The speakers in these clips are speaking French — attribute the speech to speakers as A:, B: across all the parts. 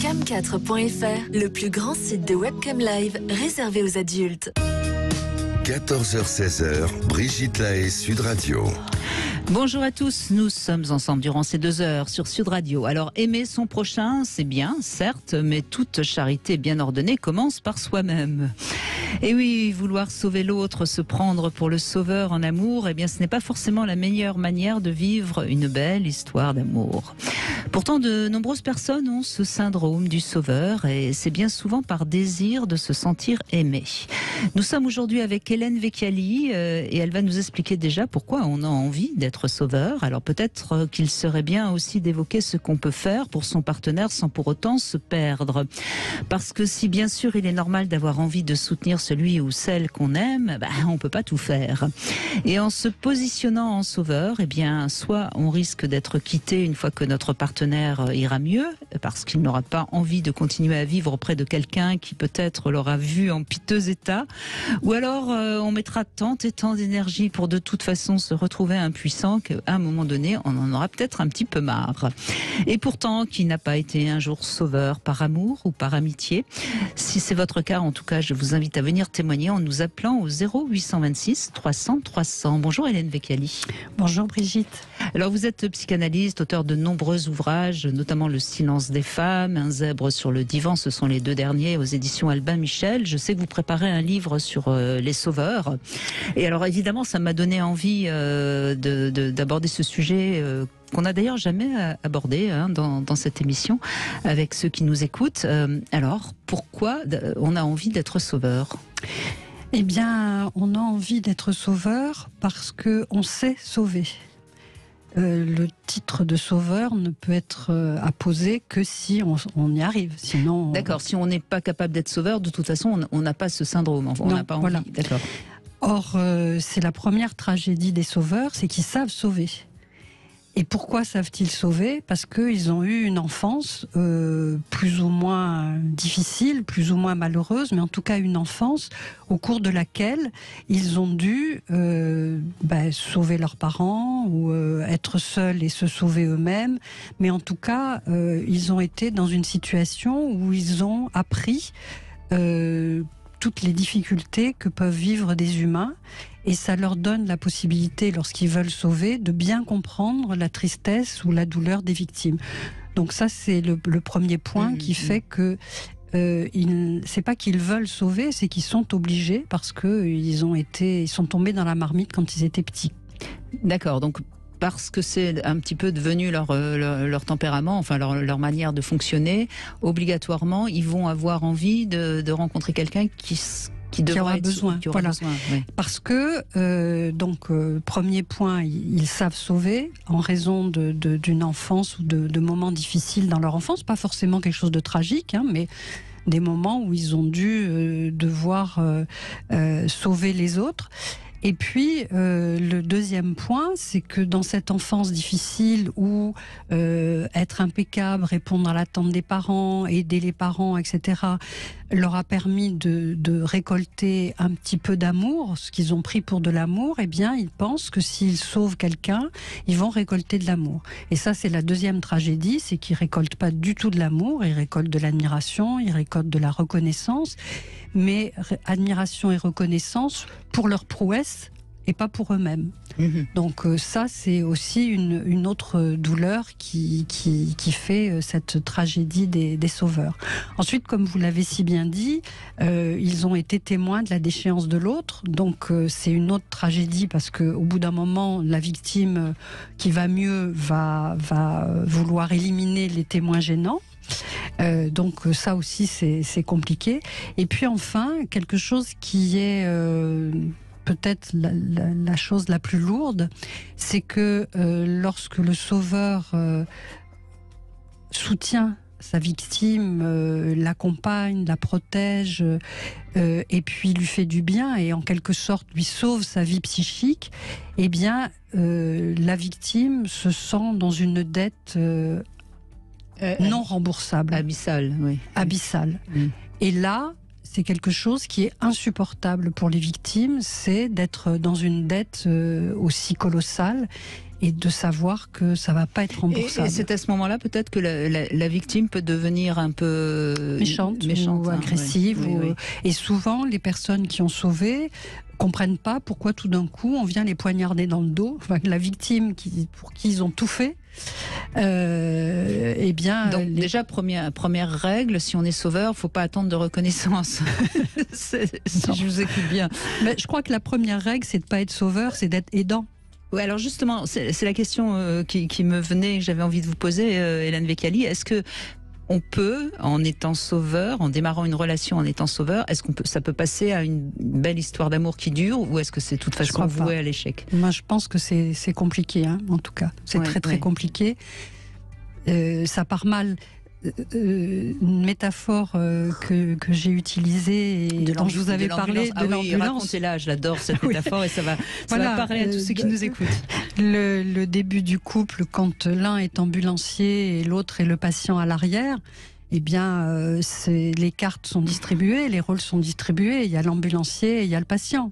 A: cam4.fr, le plus grand site de webcam live réservé aux adultes.
B: 14h-16h, Brigitte Lahaie, Sud Radio.
C: Bonjour à tous, nous sommes ensemble durant ces 2 heures sur Sud Radio. Alors aimer son prochain, c'est bien, certes, mais toute charité bien ordonnée commence par soi-même. Et oui, vouloir sauver l'autre, se prendre pour le sauveur en amour, eh bien ce n'est pas forcément la meilleure manière de vivre une belle histoire d'amour. Pourtant, de nombreuses personnes ont ce syndrome du sauveur et c'est bien souvent par désir de se sentir aimé. Nous sommes aujourd'hui avec Hélène Vecchiali et elle va nous expliquer déjà pourquoi on a envie d'être sauveur. Alors peut-être qu'il serait bien aussi d'évoquer ce qu'on peut faire pour son partenaire sans pour autant se perdre. Parce que si bien sûr il est normal d'avoir envie de soutenir celui ou celle qu'on aime, on peut pas tout faire. Et en se positionnant en sauveur, eh bien soit on risque d'être quitté une fois que notre partenaire ira mieux, parce qu'il n'aura pas envie de continuer à vivre auprès de quelqu'un qui peut-être l'aura vu en piteux état, ou alors on mettra tant et tant d'énergie pour de toute façon se retrouver impuissant qu'à un moment donné on en aura peut-être un petit peu marre. Et pourtant, qui n'a pas été un jour sauveur par amour ou par amitié? Si c'est votre cas, en tout cas, je vous invite à venir témoigner en nous appelant au 0826 300 300. Bonjour Hélène Vecchiali.
D: Bonjour Brigitte.
C: Alors vous êtes psychanalyste, auteur de nombreux ouvrages, notamment Le silence des femmes, Un zèbre sur le divan, ce sont les 2 derniers aux éditions Albin Michel. Je sais que vous préparez un livre sur les sauveurs. Et alors évidemment, ça m'a donné envie d'aborder ce sujet qu'on n'a d'ailleurs jamais abordé dans cette émission avec ceux qui nous écoutent. Alors, pourquoi on a envie d'être sauveur ?
D: Eh bien, on a envie d'être sauveur parce qu'on sait sauver. Le titre de sauveur ne peut être apposé que si on y arrive. Sinon,
C: d'accord, si on n'est pas capable d'être sauveur, de toute façon, on n'a pas ce syndrome. On n'a pas envie. Voilà. D'accord.
D: Or, c'est la première tragédie des sauveurs, c'est qu'ils savent sauver. Et pourquoi savent-ils sauver? Parce qu'ils ont eu une enfance plus ou moins difficile, plus ou moins malheureuse, mais en tout cas une enfance au cours de laquelle ils ont dû sauver leurs parents ou être seuls et se sauver eux-mêmes. Mais en tout cas, ils ont été dans une situation où ils ont appris toutes les difficultés que peuvent vivre des humains. Et ça leur donne la possibilité, lorsqu'ils veulent sauver, de bien comprendre la tristesse ou la douleur des victimes. Donc ça, c'est le premier point qui fait que c'est pas qu'ils veulent sauver, c'est qu'ils sont obligés parce que ils sont tombés dans la marmite quand ils étaient petits.
C: D'accord, donc parce que c'est un petit peu devenu leur tempérament, enfin leur manière de fonctionner, obligatoirement, ils vont avoir envie de rencontrer quelqu'un qui aura besoin.
D: Voilà. Oui. Parce que, premier point, ils savent sauver en raison d'une enfance ou de moments difficiles dans leur enfance, pas forcément quelque chose de tragique, mais des moments où ils ont dû devoir sauver les autres. Et puis, le deuxième point, c'est que dans cette enfance difficile où être impeccable, répondre à l'attente des parents, aider les parents, etc., leur a permis de récolter un petit peu d'amour, ce qu'ils ont pris pour de l'amour, eh bien, ils pensent que s'ils sauvent quelqu'un, ils vont récolter de l'amour. Et ça, c'est la deuxième tragédie, c'est qu'ils récoltent pas du tout de l'amour, ils récoltent de l'admiration, ils récoltent de la reconnaissance, mais admiration et reconnaissance pour leur prouesse et pas pour eux-mêmes. Donc ça, c'est aussi une autre douleur qui fait cette tragédie des sauveurs. Ensuite, comme vous l'avez si bien dit, ils ont été témoins de la déchéance de l'autre. Donc c'est une autre tragédie parce qu'au bout d'un moment, la victime qui va mieux va vouloir éliminer les témoins gênants. Donc ça aussi c'est compliqué. Et puis enfin, quelque chose qui est peut-être la chose la plus lourde, c'est que lorsque le sauveur soutient sa victime, l'accompagne, la protège, et puis lui fait du bien et en quelque sorte lui sauve sa vie psychique, eh bien la victime se sent dans une dette non remboursable.
C: Abyssale, oui.
D: Abyssale. Et là, c'est quelque chose qui est insupportable pour les victimes, c'est d'être dans une dette aussi colossale et de savoir que ça va pas être remboursable.
C: Et c'est à ce moment-là peut-être que la victime peut devenir un peu
D: méchante ou agressive.
C: Oui.
D: Et souvent, les personnes qui ont sauvé comprennent pas pourquoi tout d'un coup on vient les poignarder dans le dos. Enfin, la victime pour qui ils ont tout fait. Eh bien,
C: donc déjà première règle, si on est sauveur, faut pas attendre de reconnaissance. Si je vous écoute bien.
D: Mais je crois que la première règle, c'est de pas être sauveur, c'est d'être aidant.
C: Oui, alors justement, c'est la question qui me venait, que j'avais envie de vous poser, Hélène Vecchiali. Est-ce que on peut, en étant sauveur, en démarrant une relation en étant sauveur, est-ce que ça peut passer à une belle histoire d'amour qui dure, ou est-ce que c'est de toute façon voué à l'échec?
D: Moi, je pense que c'est compliqué, hein, en tout cas. C'est très compliqué. Ça part mal. Une métaphore que j'ai utilisée et dont je vous avais parlé de l'ambulance.
C: Racontez-la, je l'adore cette métaphore et ça va parler à tous ceux qui nous écoutent.
D: Le début du couple, quand l'un est ambulancier et l'autre est le patient à l'arrière, eh bien, les cartes sont distribuées, les rôles sont distribués. Il y a l'ambulancier et il y a le patient.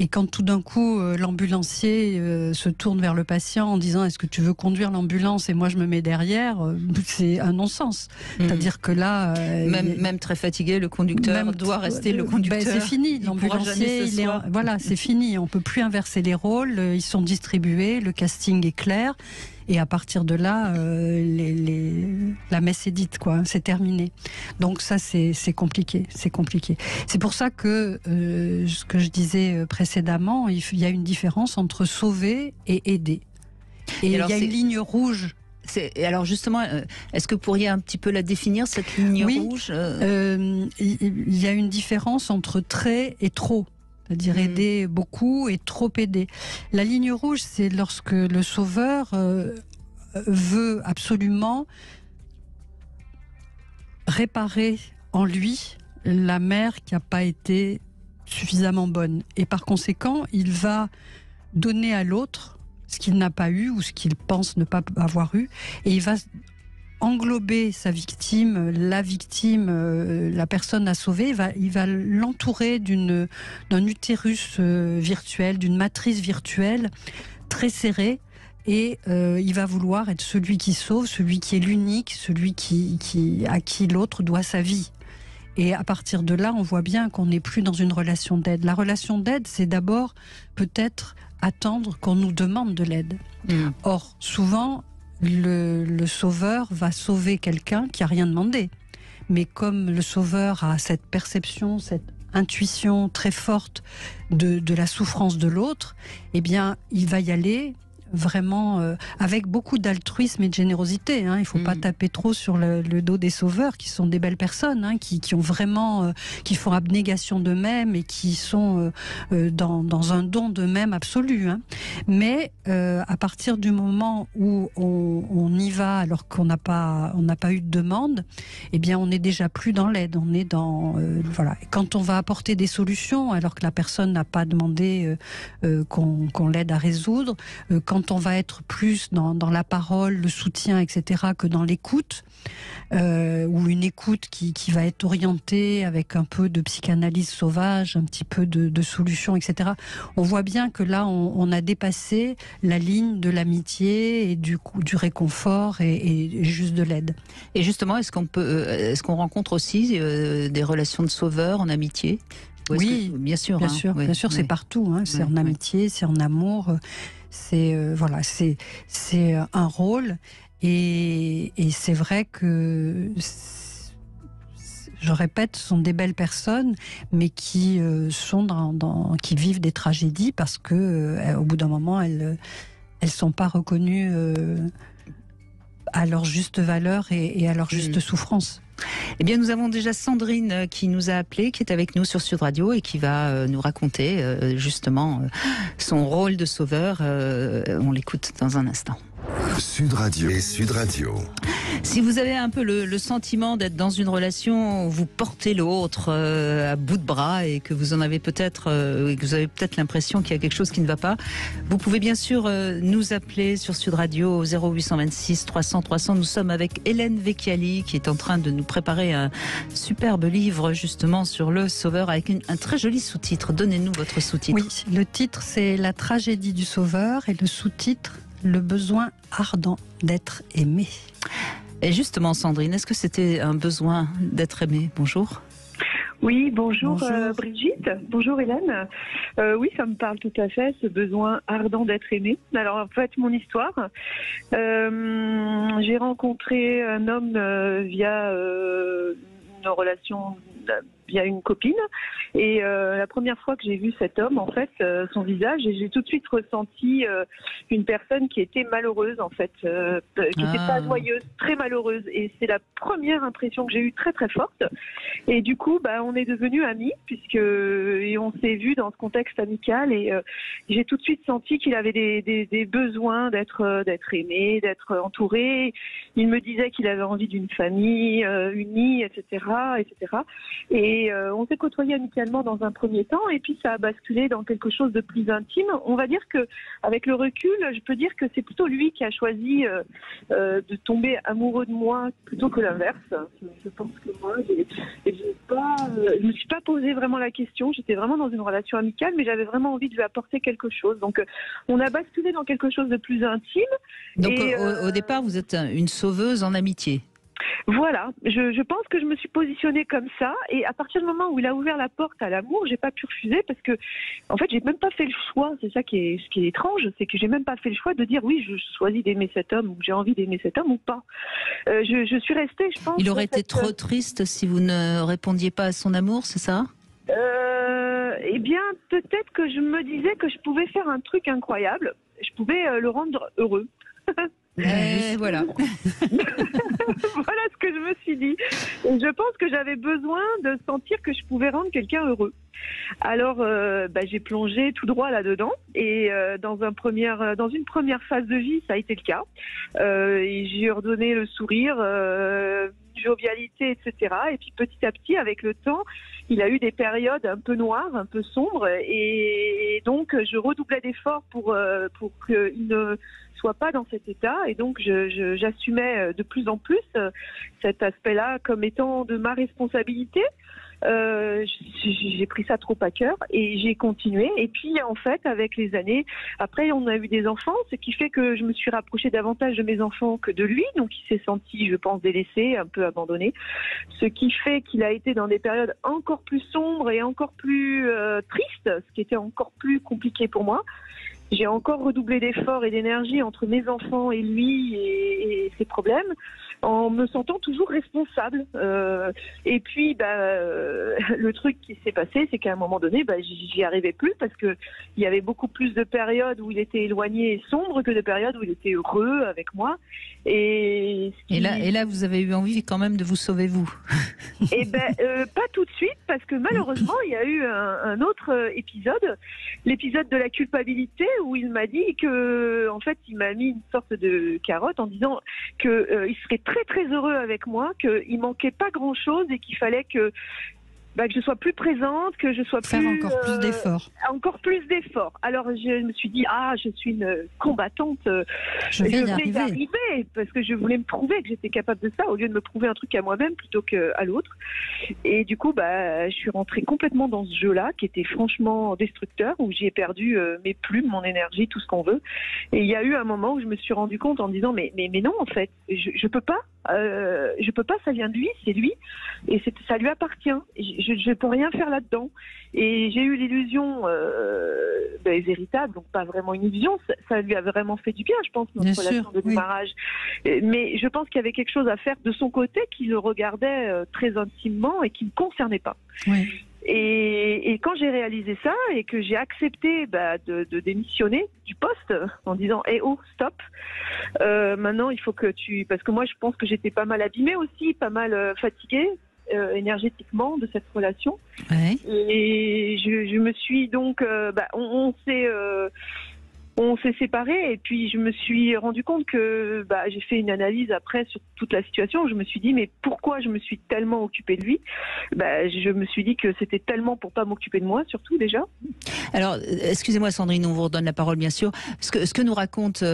D: Et quand tout d'un coup, l'ambulancier se tourne vers le patient en disant « Est-ce que tu veux conduire l'ambulance et moi je me mets derrière ?» c'est un non-sens. C'est-à-dire que là...
C: même très fatigué, le conducteur doit rester le conducteur.
D: C'est fini, l'ambulancier, voilà, c'est fini. On ne peut plus inverser les rôles, ils sont distribués, le casting est clair. Et à partir de là, la messe est dite, quoi. C'est terminé. Donc ça, c'est compliqué. C'est compliqué. C'est pour ça que ce que je disais précédemment, il y a une différence entre sauver et aider. Et il y a une ligne rouge.
C: Alors justement, est-ce que vous pourriez un petit peu la définir, cette ligne rouge?
D: Il y a une différence entre très et trop. C'est-à-dire aider beaucoup et trop aider. La ligne rouge, c'est lorsque le sauveur veut absolument réparer en lui la mère qui n'a pas été suffisamment bonne. Et par conséquent, il va donner à l'autre ce qu'il n'a pas eu ou ce qu'il pense ne pas avoir eu. Et il va englober sa victime, la personne à sauver, il va l'entourer d'un utérus virtuel, d'une matrice virtuelle très serrée, et il va vouloir être celui qui sauve, celui qui est l'unique, celui à qui l'autre doit sa vie. Et à partir de là, on voit bien qu'on n'est plus dans une relation d'aide. La relation d'aide, c'est d'abord peut-être attendre qu'on nous demande de l'aide. Or, souvent, le sauveur va sauver quelqu'un qui n'a rien demandé. Mais comme le sauveur a cette perception, cette intuition très forte de la souffrance de l'autre, eh bien, il va y aller vraiment avec beaucoup d'altruisme et de générosité. Il ne faut pas taper trop sur le dos des sauveurs, qui sont des belles personnes, qui ont vraiment, qui font abnégation d'eux-mêmes et qui sont dans un don d'eux-mêmes absolu. Mais à partir du moment où on y va alors qu'on n'a pas eu de demande, eh bien on n'est déjà plus dans l'aide. On est dans voilà. Quand on va apporter des solutions alors que la personne n'a pas demandé qu'on l'aide à résoudre, quand on va être plus dans la parole, le soutien, etc., que dans l'écoute, ou une écoute qui va être orientée avec un peu de psychanalyse sauvage, un petit peu de solutions, etc. On voit bien que là, on a dépassé la ligne de l'amitié et du réconfort et juste de l'aide.
C: Et justement, est-ce qu'on rencontre aussi des relations de sauveurs en amitié?
D: Oui, bien sûr. Bien sûr, c'est partout. C'est en amitié, c'est en amour. C'est c'est un rôle, et c'est vrai que, je répète, ce sont des belles personnes, mais qui qui vivent des tragédies parce que au bout d'un moment elles sont pas reconnues à leur juste valeur et à leur juste souffrance.
C: Eh bien, nous avons déjà Sandrine qui nous a appelé, qui est avec nous sur Sud Radio et qui va nous raconter justement son rôle de sauveur. On l'écoute dans un instant.
B: Sud Radio et Sud Radio.
C: Si vous avez un peu le sentiment d'être dans une relation où vous portez l'autre à bout de bras et que vous en avez peut-être, que vous avez peut-être l'impression qu'il y a quelque chose qui ne va pas, vous pouvez bien sûr nous appeler sur Sud Radio au 0826 300 300. Nous sommes avec Hélène Vecchiali qui est en train de nous préparer un superbe livre justement sur le sauveur avec un très joli sous-titre. Donnez-nous votre sous-titre.
D: Oui, le titre c'est La tragédie du sauveur et le sous-titre le besoin ardent d'être aimé.
C: Et justement, Sandrine, est-ce que c'était un besoin d'être aimée? Bonjour.
E: Oui, bonjour,
D: Bonjour.
E: Brigitte, bonjour Hélène. Oui, ça me parle tout à fait, ce besoin ardent d'être aimé. Alors en fait, mon histoire, j'ai rencontré un homme via une relation, via une copine, et la première fois que j'ai vu cet homme, en fait, son visage, et j'ai tout de suite ressenti une personne qui était malheureuse, en fait, qui n'était pas joyeuse, très malheureuse, et c'est la première impression que j'ai eue très très forte. Et du coup, on est devenus amis, et on s'est vus dans ce contexte amical, et j'ai tout de suite senti qu'il avait des besoins d'être aimé, d'être entouré. Il me disait qu'il avait envie d'une famille unie, etc., etc. Et on s'est côtoyés amicalement dans un premier temps, et puis ça a basculé dans quelque chose de plus intime. On va dire que, avec le recul, je peux dire que c'est plutôt lui qui a choisi de tomber amoureux de moi plutôt que l'inverse. Je pense que moi, je me suis pas posé vraiment la question. J'étais vraiment dans une relation amicale, mais j'avais vraiment envie de lui apporter quelque chose. Donc, on a basculé dans quelque chose de plus intime.
C: Donc,
E: et,
C: au départ, vous êtes une sauveuse en amitié.
E: Voilà, je pense que je me suis positionnée comme ça, et à partir du moment où il a ouvert la porte à l'amour, j'ai pas pu refuser, parce que en fait j'ai même pas fait le choix. C'est ça qui est étrange, c'est que j'ai même pas fait le choix de dire oui, je choisis d'aimer cet homme, ou j'ai envie d'aimer cet homme ou pas. Je suis restée, je pense.
C: Il aurait été trop triste si vous ne répondiez pas à son amour, c'est ça?
E: Eh bien, peut-être que je me disais que je pouvais faire un truc incroyable, je pouvais le rendre heureux.
C: Voilà.
E: Voilà ce que je me suis dit. Et je pense que j'avais besoin de sentir que je pouvais rendre quelqu'un heureux. Alors, j'ai plongé tout droit là-dedans, et dans une première phase de vie, ça a été le cas. Et j'ai redonné le sourire, jovialité, etc. Et puis petit à petit, avec le temps, il a eu des périodes un peu noires, un peu sombres, et donc je redoublais d'efforts pour qu'il ne soit pas dans cet état, et donc j'assumais de plus en plus cet aspect-là comme étant de ma responsabilité. J'ai pris ça trop à cœur, et j'ai continué. Et puis en fait, avec les années, après on a eu des enfants, ce qui fait que je me suis rapprochée davantage de mes enfants que de lui, donc il s'est senti, je pense, délaissé, un peu abandonné, ce qui fait qu'il a été dans des périodes encore plus sombres et encore plus tristes, ce qui était encore plus compliqué pour moi. J'ai encore redoublé d'efforts et d'énergie entre mes enfants et lui et ses problèmes, en me sentant toujours responsable. Et puis, le truc qui s'est passé, c'est qu'à un moment donné, j'y arrivais plus, parce que il y avait beaucoup plus de périodes où il était éloigné et sombre que de périodes où il était heureux avec moi. Et
C: là, vous avez eu envie quand même de vous sauver, vous?
E: Eh pas tout de suite, parce que malheureusement, il y a eu un autre épisode, l'épisode de la culpabilité, où il m'a dit que, en fait, il m'a mis une sorte de carotte en disant que il serait très très heureux avec moi, qu'il manquait pas grand chose, et qu'il fallait que je sois plus présente, que je sois
D: Faire encore plus d'efforts.
E: Encore plus d'efforts. Alors je me suis dit, je suis une combattante,
D: je vais y
E: arriver, parce que je voulais me prouver que j'étais capable de ça, au lieu de me prouver un truc à moi-même plutôt qu'à l'autre. Et du coup, je suis rentrée complètement dans ce jeu-là, qui était franchement destructeur, où j'y ai perdu mes plumes, mon énergie, tout ce qu'on veut. Et il y a eu un moment où je me suis rendu compte en me disant, mais non, en fait, je peux pas. Je peux pas, ça vient de lui, c'est lui, et ça lui appartient. Je peux rien faire là-dedans. Et j'ai eu l'illusion véritable, donc pas vraiment une illusion, ça lui a vraiment fait du bien, je pense, notre relation de démarrage. Oui. Mais je pense qu'il y avait quelque chose à faire de son côté, qui le regardait très intimement et qui ne me concernait pas.
D: Oui.
E: Et quand j'ai réalisé ça, et que j'ai accepté de démissionner du poste en disant stop, maintenant il faut que parce que moi je pense que j'étais pas mal abîmée aussi, pas mal fatiguée énergétiquement de cette relation.
C: Ouais.
E: Et je me suis donc on s'est séparés, et puis je me suis rendu compte que j'ai fait une analyse après sur toute la situation. Je me suis dit, mais pourquoi je me suis tellement occupée de lui? Je me suis dit que c'était tellement pour pas m'occuper de moi, surtout déjà.
C: Alors, excusez-moi Sandrine, on vous redonne la parole bien sûr. Ce que nous raconte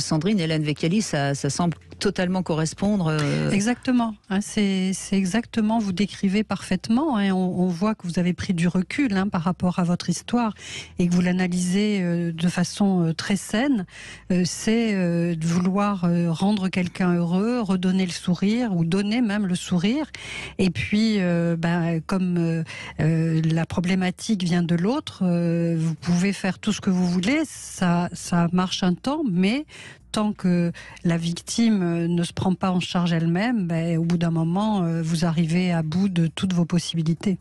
C: Sandrine, Hélène Vecchiali, ça semble totalement correspondre.
D: Exactement. Hein, c'est exactement, vous décrivez parfaitement. Hein, on voit que vous avez pris du recul par rapport à votre histoire et que vous l'analysez de façon très saine. C'est de vouloir rendre quelqu'un heureux, redonner le sourire ou donner même le sourire. Et puis, comme la problématique vient de l'autre, vous pouvez faire tout ce que vous voulez. Ça marche un temps, mais tant que la victime ne se prend pas en charge elle-même, au bout d'un moment, vous arrivez à bout de toutes vos possibilités.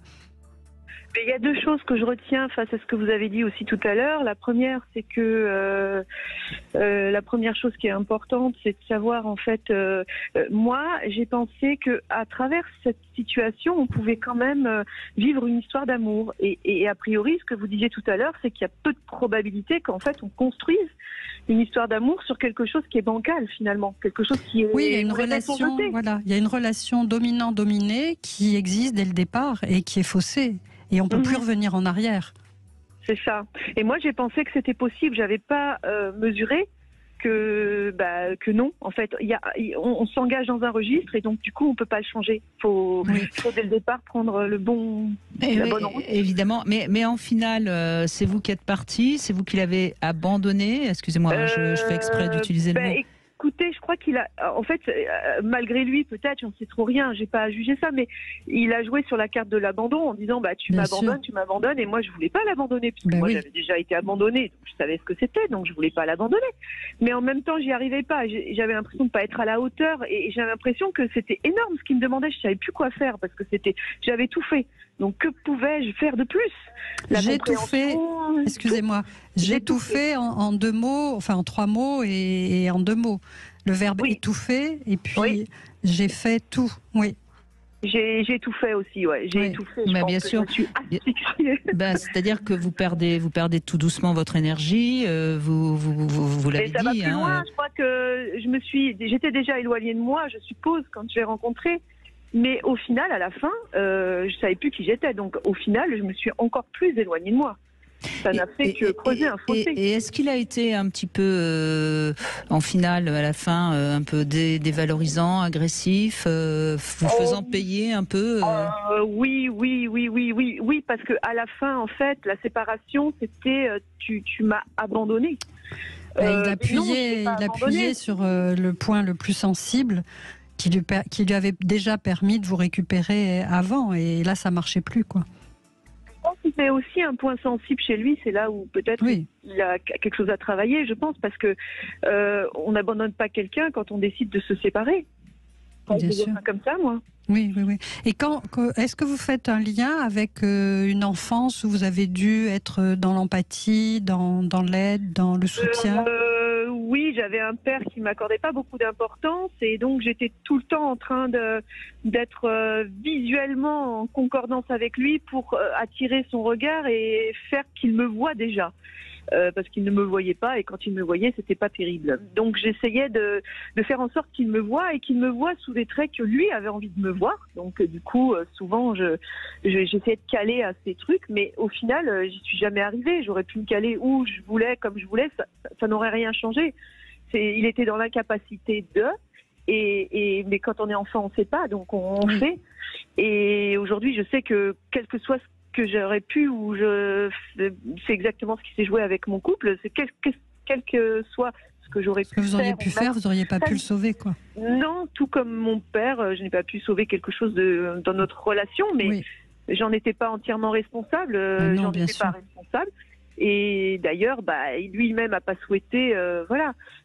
E: Mais il y a deux choses que je retiens face à ce que vous avez dit aussi tout à l'heure. La première, c'est que la première chose qui est importante, c'est de savoir en fait. Moi, j'ai pensé que à travers cette situation, on pouvait quand même vivre une histoire d'amour. Et a priori, ce que vous disiez tout à l'heure, c'est qu'il y a peu de probabilité qu'en fait on construise une histoire d'amour sur quelque chose qui est bancal finalement, quelque chose qui est
D: il y a une relation. Voilà, il y a une relation dominant-dominé qui existe dès le départ et qui est faussée. Et on ne peut plus revenir en arrière.
E: C'est ça. Et moi, j'ai pensé que c'était possible. J'avais pas mesuré que non. En fait, on s'engage dans un registre et donc du coup, on peut pas le changer. Faut dès le départ prendre la bonne route.
C: Évidemment. Mais en finale, c'est vous qui êtes parti, c'est vous qui l'avez abandonné. Excusez-moi, je fais exprès d'utiliser le mot.
E: Écoutez, je crois qu'il a, en fait, malgré lui, peut-être, j'en sais trop rien, j'ai pas à juger ça, mais il a joué sur la carte de l'abandon en disant, tu m'abandonnes, et moi je voulais pas l'abandonner, puisque moi j'avais déjà été abandonnée, donc je savais ce que c'était, donc je voulais pas l'abandonner. Mais en même temps, j'y arrivais pas, j'avais l'impression de pas être à la hauteur, et j'avais l'impression que c'était énorme ce qu'il me demandait, je savais plus quoi faire, parce que j'avais tout fait. Donc que pouvais-je faire de plus?
D: J'ai tout fait, excusez-moi, j'ai tout fait en deux mots, enfin en trois mots et en deux mots. Le verbe étouffer, et puis j'ai fait tout, oui.
E: J'ai tout fait aussi, j'ai étouffé.
C: Mais bien sûr. C'est-à-dire que vous perdez tout doucement votre énergie. Vous l'avez dit.
E: Ça va plus loin. Je crois que j'étais déjà éloignée de moi, je suppose, quand je l'ai rencontré. Mais au final, à la fin, je savais plus qui j'étais. Donc, au final, je me suis encore plus éloignée de moi. Ça n'a fait que creuser un fossé.
C: Et est-ce qu'il a été un petit peu, en finale, à la fin, un peu dévalorisant, agressif, vous faisant payer un peu
E: Oui, parce que à la fin, en fait, la séparation, c'était tu m'as abandonné.
D: Il appuyait sur le point le plus sensible qui lui avait déjà permis de vous récupérer avant, et là, ça marchait plus, quoi.
E: Je pense que c'est aussi un point sensible chez lui, c'est là où peut-être il a quelque chose à travailler, je pense, parce que on n'abandonne pas quelqu'un quand on décide de se séparer.
D: Bien sûr.
E: Comme ça, moi.
D: Oui. Et est-ce que vous faites un lien avec une enfance où vous avez dû être dans l'empathie, dans l'aide, dans le soutien?
E: Oui, j'avais un père qui m'accordait pas beaucoup d'importance, et donc j'étais tout le temps en train d'être visuellement en concordance avec lui pour attirer son regard et faire qu'il me voie déjà. Parce qu'il ne me voyait pas, et quand il me voyait, c'était pas terrible. Donc j'essayais de faire en sorte qu'il me voie, et qu'il me voie sous des traits que lui avait envie de me voir. Donc du coup, souvent, j'essayais de caler à ces trucs, mais au final, j'y suis jamais arrivée. J'aurais pu me caler où je voulais, comme je voulais, ça n'aurait rien changé. Il était dans l'incapacité de... mais quand on est enfant, on sait pas, donc on fait. Et aujourd'hui, je sais que quel que soit ce que j'aurais pu, c'est exactement ce qui s'est joué avec mon couple, c'est quel que soit ce que j'aurais pu faire. Ce que
D: vous auriez pu faire, vous n'auriez pas pu le sauver, quoi.
E: Non, tout comme mon père, je n'ai pas pu sauver quelque chose dans notre relation, mais j'en étais pas entièrement responsable, j'en étais pas responsable. Et d'ailleurs, lui-même a pas souhaité,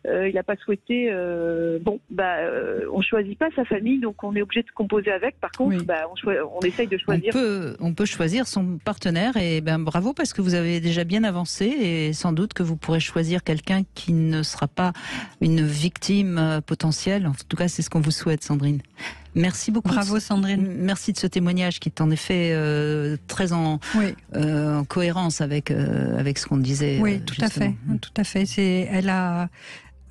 E: il a pas souhaité. On choisit pas sa famille, donc on est obligé de composer avec. Par contre, on essaye de choisir.
C: On peut choisir son partenaire, et bravo, parce que vous avez déjà bien avancé, et sans doute que vous pourrez choisir quelqu'un qui ne sera pas une victime potentielle. En tout cas, c'est ce qu'on vous souhaite, Sandrine. Merci beaucoup.
D: Bravo, Sandrine.
C: Merci de ce témoignage qui est en effet très en cohérence avec ce qu'on disait.
D: Oui, tout à fait. Elle a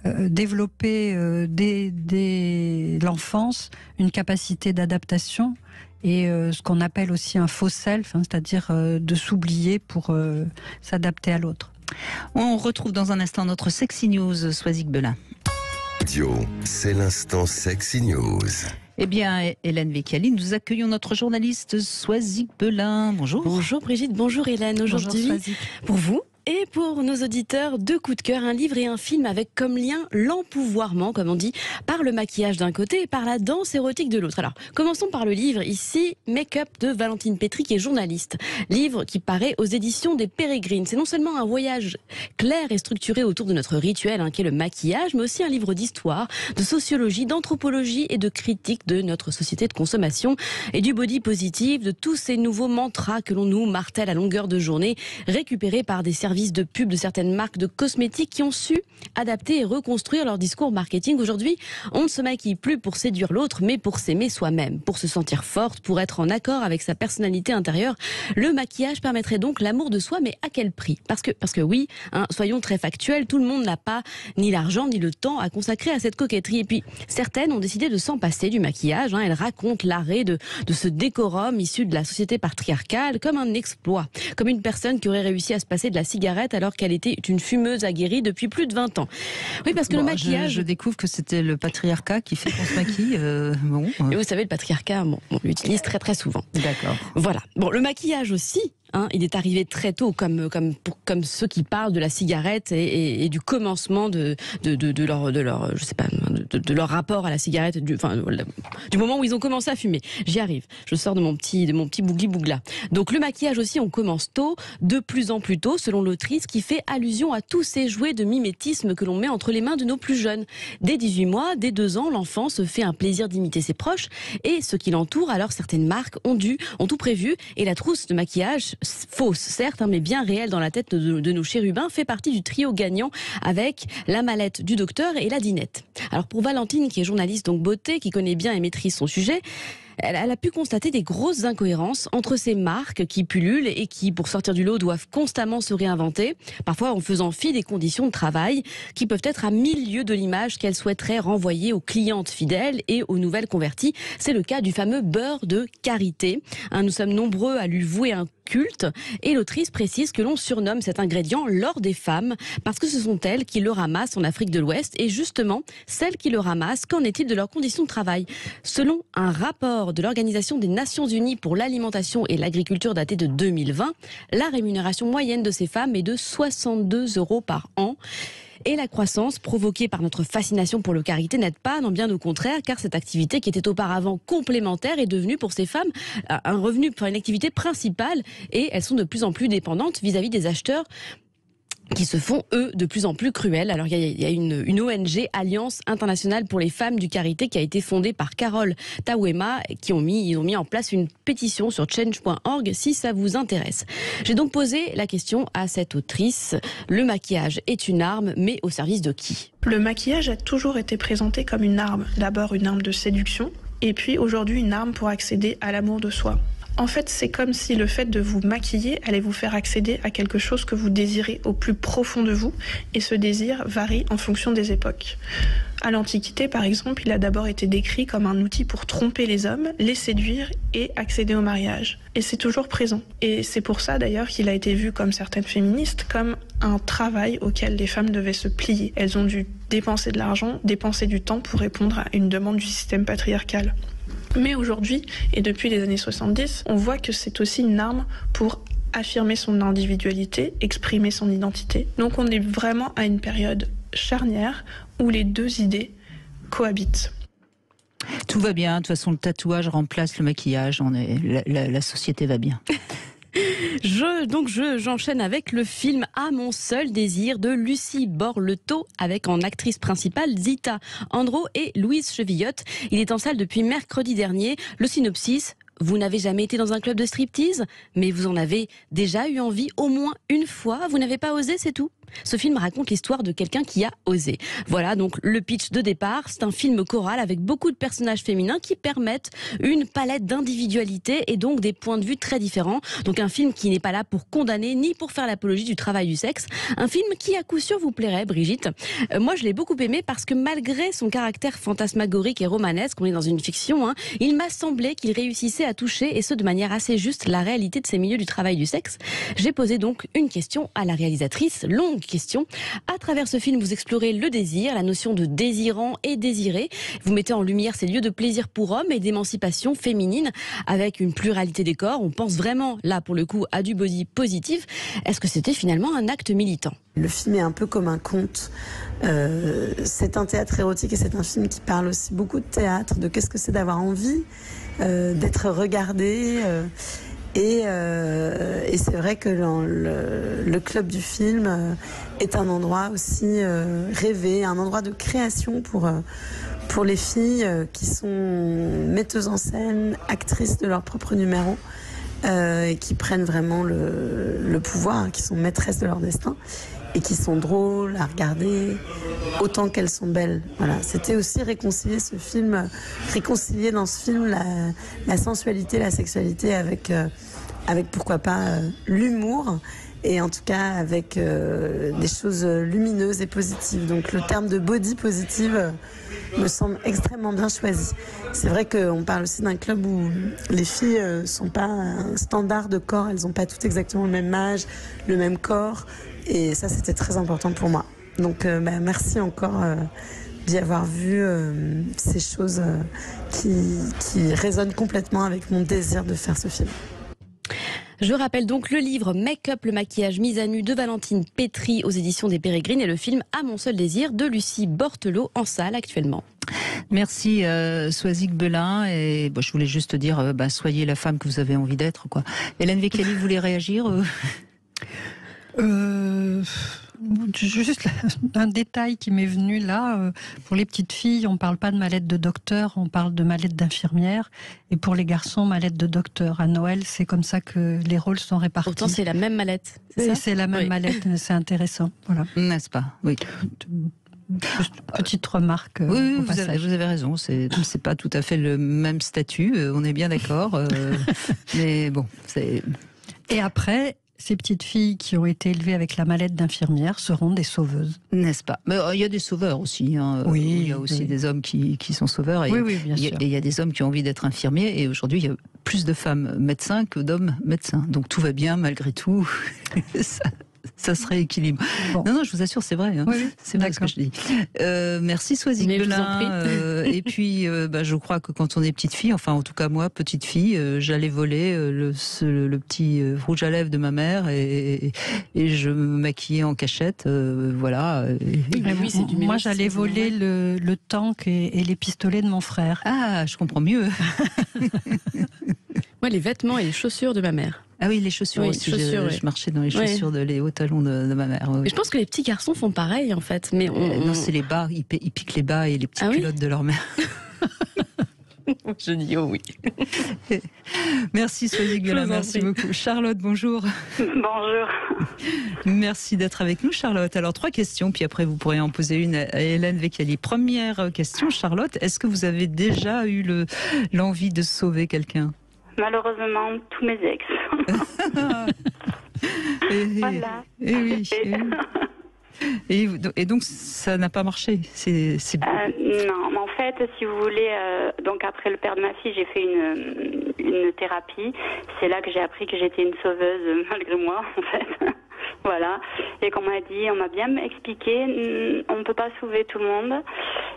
D: développé dès l'enfance une capacité d'adaptation, et ce qu'on appelle aussi un faux self, c'est-à-dire de s'oublier pour s'adapter à l'autre.
C: On retrouve dans un instant notre Sexy News, Soisic Belin.
B: Radio, c'est l'instant Sexy News.
C: Eh bien, Hélène Vecchiali, nous accueillons notre journaliste Soisic Belin. Bonjour.
F: Bonjour Brigitte, bonjour Hélène. Aujourd'hui, pour vous et pour nos auditeurs, 2 coups de cœur, un livre et un film avec comme lien l'empouvoirment, comme on dit, par le maquillage d'un côté et par la danse érotique de l'autre. Alors, commençons par le livre, ici, Make-up de Valentine Pétry, qui est journaliste. Livre qui paraît aux éditions des Pérégrines. C'est non seulement un voyage clair et structuré autour de notre rituel, qui est le maquillage, mais aussi un livre d'histoire, de sociologie, d'anthropologie et de critique de notre société de consommation et du body positive, de tous ces nouveaux mantras que l'on nous martèle à longueur de journée, récupérés par des services de pub de certaines marques de cosmétiques qui ont su adapter et reconstruire leur discours marketing. Aujourd'hui, on ne se maquille plus pour séduire l'autre, mais pour s'aimer soi-même, pour se sentir forte, pour être en accord avec sa personnalité intérieure. Le maquillage permettrait donc l'amour de soi, mais à quel prix ? Parce que oui, soyons très factuels, tout le monde n'a pas ni l'argent ni le temps à consacrer à cette coquetterie. Et puis, certaines ont décidé de s'en passer du maquillage. Elles racontent l'arrêt de ce décorum issu de la société patriarcale comme un exploit, comme une personne qui aurait réussi à se passer de la cigarette alors qu'elle était une fumeuse aguerrie depuis plus de 20 ans. Oui, parce que le maquillage...
C: Je découvre que c'était le patriarcat qui fait qu'on se maquille.
F: Et vous savez, le patriarcat, on l'utilise très très souvent.
C: D'accord.
F: Voilà. Bon, le maquillage aussi, il est arrivé très tôt, comme ceux qui parlent de la cigarette et du commencement de leur je sais pas, de leur rapport à la cigarette, du moment où ils ont commencé à fumer. J'y arrive. Je sors de mon petit bougli-bougla. Donc le maquillage aussi, on commence tôt, de plus en plus tôt, selon l'autrice, qui fait allusion à tous ces jouets de mimétisme que l'on met entre les mains de nos plus jeunes. Dès 18 mois, dès 2 ans, l'enfant se fait un plaisir d'imiter ses proches et ceux qui l'entourent. Alors certaines marques ont tout prévu et la trousse de maquillage, fausse certes, mais bien réelle dans la tête de nos chérubins, fait partie du trio gagnant avec la mallette du docteur et la dinette. Alors pour Valentine, qui est journaliste donc beauté, qui connaît bien et maîtrise son sujet, elle a pu constater des grosses incohérences entre ces marques qui pullulent et qui, pour sortir du lot, doivent constamment se réinventer, parfois en faisant fi des conditions de travail qui peuvent être à 1000 lieues de l'image qu'elles souhaiteraient renvoyer aux clientes fidèles et aux nouvelles converties. C'est le cas du fameux beurre de karité. Nous sommes nombreux à lui vouer un culte et l'autrice précise que l'on surnomme cet ingrédient l'or des femmes parce que ce sont elles qui le ramassent en Afrique de l'Ouest et justement, celles qui le ramassent, qu'en est-il de leurs conditions de travail ? Selon un rapport de l'Organisation des Nations Unies pour l'alimentation et l'agriculture daté de 2020, la rémunération moyenne de ces femmes est de 62 € par an. Et la croissance provoquée par notre fascination pour le karité n'aide pas, non bien au contraire, car cette activité qui était auparavant complémentaire est devenue pour ces femmes un revenu pour une activité principale et elles sont de plus en plus dépendantes vis-à-vis des acheteurs qui se font, eux, de plus en plus cruels. Alors, il y a une ONG, Alliance internationale pour les femmes du karité, qui a été fondée par Carole Tawema, ils ont mis en place une pétition sur change.org, si ça vous intéresse. J'ai donc posé la question à cette autrice. Le maquillage est une arme, mais au service de qui ?
G: Le maquillage a toujours été présenté comme une arme. D'abord une arme de séduction, et puis aujourd'hui une arme pour accéder à l'amour de soi. En fait, c'est comme si le fait de vous maquiller allait vous faire accéder à quelque chose que vous désirez au plus profond de vous, et ce désir varie en fonction des époques. À l'Antiquité, par exemple, il a d'abord été décrit comme un outil pour tromper les hommes, les séduire et accéder au mariage. Et c'est toujours présent. Et c'est pour ça d'ailleurs qu'il a été vu, comme certaines féministes, comme un travail auquel les femmes devaient se plier. Elles ont dû dépenser de l'argent, dépenser du temps pour répondre à une demande du système patriarcal. Mais aujourd'hui, et depuis les années 70, on voit que c'est aussi une arme pour affirmer son individualité, exprimer son identité. Donc on est vraiment à une période charnière où les deux idées cohabitent.
C: Tout va bien, de toute façon le tatouage remplace le maquillage, la société va bien.
F: J'enchaîne avec le film À mon seul désir de Lucie Borletot avec en actrice principale Zita Andro et Louise Chevillotte. Il est en salle depuis mercredi dernier. Le synopsis: vous n'avez jamais été dans un club de striptease, mais vous en avez déjà eu envie au moins une fois. Vous n'avez pas osé, c'est tout. Ce film raconte l'histoire de quelqu'un qui a osé. Voilà donc le pitch de départ. C'est un film choral avec beaucoup de personnages féminins qui permettent une palette d'individualité et donc des points de vue très différents. Donc un film qui n'est pas là pour condamner ni pour faire l'apologie du travail du sexe. Un film qui à coup sûr vous plairait, Brigitte. Moi je l'ai beaucoup aimé parce que malgré son caractère fantasmagorique et romanesque, on est dans une fiction, il m'a semblé qu'il réussissait à toucher, et ce de manière assez juste, la réalité de ces milieux du travail du sexe. J'ai posé donc une question à la réalisatrice, longue longue question. À travers ce film, vous explorez le désir, la notion de désirant et désiré. Vous mettez en lumière ces lieux de plaisir pour hommes et d'émancipation féminine avec une pluralité des corps. On pense vraiment, là, pour le coup, à du body positif. Est-ce que c'était finalement un acte militant ?
H: Le film est un peu comme un conte. C'est un théâtre érotique et c'est un film qui parle aussi beaucoup de théâtre, de qu'est-ce que c'est d'avoir envie d'être regardé. Et c'est vrai que le club du film est un endroit aussi rêvé, un endroit de création pour les filles qui sont metteuses en scène, actrices de leur propre numéro. Et qui prennent vraiment le pouvoir, qui sont maîtresses de leur destin et qui sont drôles à regarder autant qu'elles sont belles. Voilà, c'était aussi réconcilier dans ce film la sensualité, la sexualité avec pourquoi pas l'humour et en tout cas avec des choses lumineuses et positives. Donc le terme de body positive me semble extrêmement bien choisi. C'est vrai qu'on parle aussi d'un club où les filles sont pas un standard de corps, elles n'ont pas toutes exactement le même âge, le même corps, et ça c'était très important pour moi. Donc merci encore d'y avoir vu ces choses qui résonnent complètement avec mon désir de faire ce film.
F: Je rappelle donc le livre Make-up, le maquillage mise à nu de Valentine Pétry aux éditions des Pérégrines et le film À mon seul désir de Lucie Bortelot en salle actuellement.
C: Merci Soazic Belin et je voulais juste dire soyez la femme que vous avez envie d'être quoi. Hélène Vecchiali, vous voulez réagir
D: Juste un détail qui m'est venu là, pour les petites filles, on parle pas de mallette de docteur, on parle de mallette d'infirmière, et pour les garçons, mallette de docteur. À Noël, c'est comme ça que les rôles sont répartis.
F: Pourtant, c'est la même mallette.
D: C'est la même mallette, c'est intéressant. Voilà.
C: N'est-ce pas ? Oui.
D: Juste une petite remarque.
C: Oui, vous avez raison. C'est pas tout à fait le même statut. On est bien d'accord. Mais bon, c'est.
D: Et après. Ces petites filles qui ont été élevées avec la mallette d'infirmière seront des sauveuses.
C: N'est-ce pas ? Mais il y a des sauveurs aussi.
D: Oui,
C: il y a aussi des hommes qui sont sauveurs. Et
D: oui, bien sûr.
C: Et il y a des hommes qui ont envie d'être infirmiers. Et aujourd'hui, il y a plus de femmes médecins que d'hommes médecins. Donc tout va bien malgré tout. Ça se rééquilibre. Bon. Non, je vous assure, c'est vrai. Hein. Oui, c'est vrai ce que je dis. Merci Soazic Belin. Et puis, je crois que quand on est petite fille, enfin en tout cas moi, petite fille, j'allais voler le petit rouge à lèvres de ma mère et je me maquillais en cachette. Voilà.
D: Moi, j'allais voler le tank et les pistolets de mon frère.
C: Ah, je comprends mieux.
F: Moi, les vêtements et les chaussures de ma mère.
C: Ah oui, les chaussures aussi. Je marchais dans les chaussures les hauts talons de ma mère. Oui.
F: Mais je pense que les petits garçons font pareil, en fait. Mais
C: non, c'est les bas. Ils piquent les bas et les petites culottes de leur mère.
F: Je dis oui.
C: Merci Soazic Belin, merci beaucoup. Charlotte, bonjour.
I: Bonjour.
C: Merci d'être avec nous, Charlotte. Alors 3 questions, puis après vous pourrez en poser une à Hélène Vecchiali. Première question, Charlotte, est-ce que vous avez déjà eu l'envie de sauver quelqu'un ?
I: Malheureusement, tous mes ex. Voilà.
C: Et donc ça n'a pas marché.
I: Non, mais en fait, si vous voulez, donc après le père de ma fille, j'ai fait une thérapie. C'est là que j'ai appris que j'étais une sauveuse malgré moi, en fait. Voilà. Et qu'on m'a dit, on m'a bien expliqué, on ne peut pas sauver tout le monde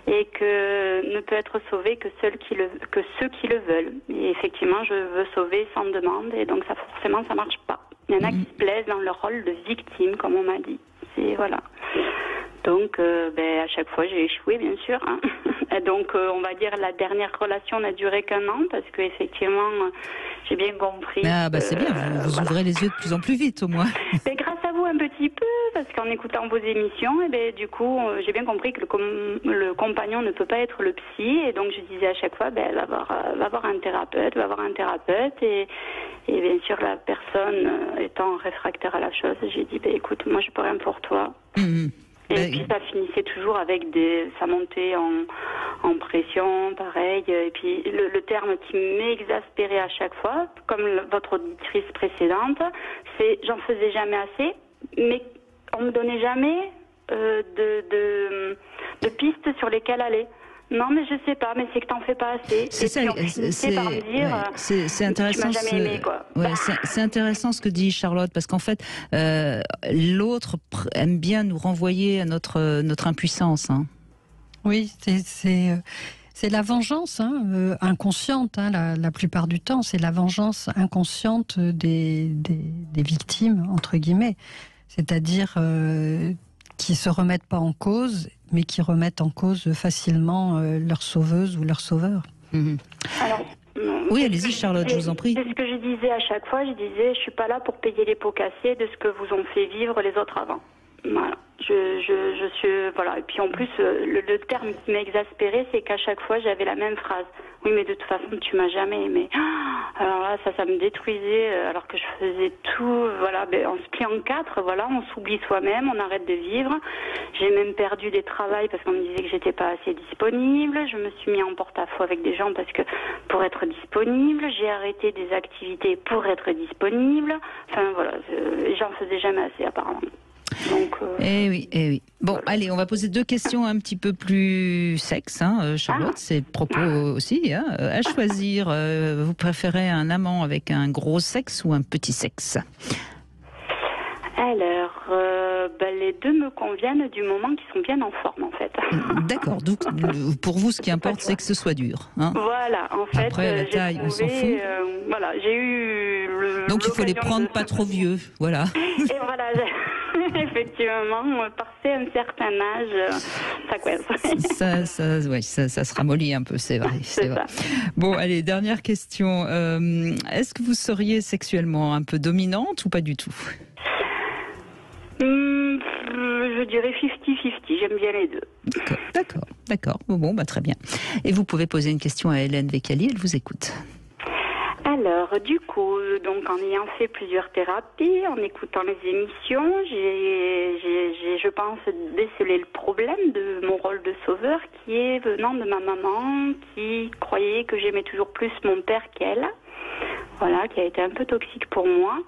I: et que ne peut être sauvé que ceux qui le veulent. Et effectivement, je veux sauver sans demande et donc ça forcément ça marche pas. Il y en a qui se plaisent dans leur rôle de victime, comme on m'a dit. C'est voilà. Donc, à chaque fois, j'ai échoué, bien sûr. Hein. Et donc, on va dire la dernière relation n'a duré qu'1 an parce que effectivement, j'ai bien compris.
C: C'est bien. Vous ouvrez les yeux de plus en plus vite, au moins.
I: Mais grâce à vous un petit peu, parce qu'en écoutant vos émissions, du coup, j'ai bien compris que le compagnon ne peut pas être le psy, et donc je disais à chaque fois, va voir un thérapeute, et bien sûr la personne étant réfractaire à la chose, j'ai dit, écoute, moi je peux rien pour toi. Et puis ça finissait toujours avec ça montait en pression, pareil. Et puis le terme qui m'exaspérait à chaque fois, comme votre auditrice précédente, c'est j'en faisais jamais assez, mais on me donnait jamais de pistes sur lesquelles aller. Non, mais je sais pas, mais c'est que t'en fais pas assez.
C: C'est ça, c'est intéressant.
I: Tu m'as jamais aimé, quoi.
C: Ouais, c'est intéressant ce que dit Charlotte, parce qu'en fait, l'autre aime bien nous renvoyer à notre impuissance. Hein.
D: Oui, c'est la vengeance inconsciente, la plupart du temps. C'est la vengeance inconsciente des victimes, entre guillemets. C'est-à-dire qui ne se remettent pas en cause, mais qui remettent en cause facilement leur sauveuse ou leur sauveur.
C: Mmh.
I: Alors,
C: oui, allez-y Charlotte, je vous en prie.
I: C'est ce que je disais à chaque fois. Je disais, je suis pas là pour payer les pots cassés de ce que vous ont fait vivre les autres avant. Voilà. Je suis voilà. Et puis en plus, le terme qui m'a exaspérée, c'est qu'à chaque fois j'avais la même phrase. Oui, mais de toute façon, tu m'as jamais aimé. Alors là, ça me détruisait. Alors que je faisais tout. Voilà, on se plie en quatre. Voilà, on s'oublie soi-même, on arrête de vivre. J'ai même perdu des travails parce qu'on me disait que j'étais pas assez disponible. Je me suis mis en porte-à-faux avec des gens parce que pour être disponible, j'ai arrêté des activités pour être disponible. Enfin voilà, j'en faisais jamais assez apparemment. Donc,
C: Eh oui. Bon, allez, on va poser 2 questions un petit peu plus sexes, Charlotte, c'est propos aussi. À choisir, vous préférez un amant avec un gros sexe ou un petit sexe?
I: Alors, les deux me conviennent du moment qu'ils sont bien en forme, en fait.
C: D'accord, donc pour vous, ce qui importe, c'est que ce soit dur. Hein.
I: Voilà, en fait.
C: Après, la taille, on s'en fout.
I: Voilà, j'ai eu...
C: Donc il faut les prendre pas trop vieux, voilà.
I: Et voilà, effectivement, passer un certain âge, ça coince.
C: Ça se ramollit un peu, c'est vrai.
I: C'est vrai.
C: Bon, allez, dernière question. Est-ce que vous seriez sexuellement un peu dominante ou pas du tout?
I: Je dirais 50-50, j'aime bien les deux.
C: D'accord. Bon, très bien. Et vous pouvez poser une question à Hélène Vécali, elle vous écoute.
I: Alors, du coup, donc en ayant fait plusieurs thérapies, en écoutant les émissions, j'ai, je pense, décelé le problème de mon rôle de sauveur qui est venant de ma maman qui croyait que j'aimais toujours plus mon père qu'elle. Voilà, qui a été un peu toxique pour moi.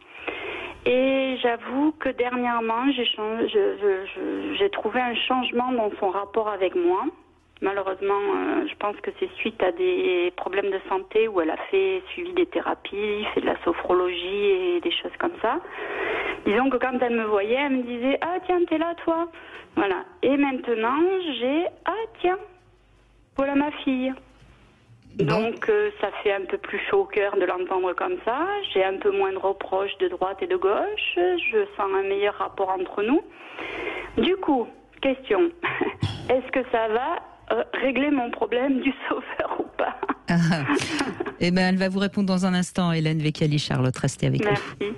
I: Et j'avoue que dernièrement, j'ai trouvé un changement dans son rapport avec moi. Malheureusement, je pense que c'est suite à des problèmes de santé où elle a suivi des thérapies, fait de la sophrologie et des choses comme ça. Disons que quand elle me voyait, elle me disait « Ah tiens, t'es là toi ?» Voilà. Et maintenant, j'ai « Ah tiens, voilà ma fille ». Donc ça fait un peu plus chaud au cœur de l'entendre comme ça. J'ai un peu moins de reproches de droite et de gauche. Je sens un meilleur rapport entre nous. Du coup, question, est-ce que ça va régler mon problème du sauveur ou pas?
C: Eh bien, elle va vous répondre dans un instant, Hélène Vécali. Charlotte, restez avec nous.
I: Merci.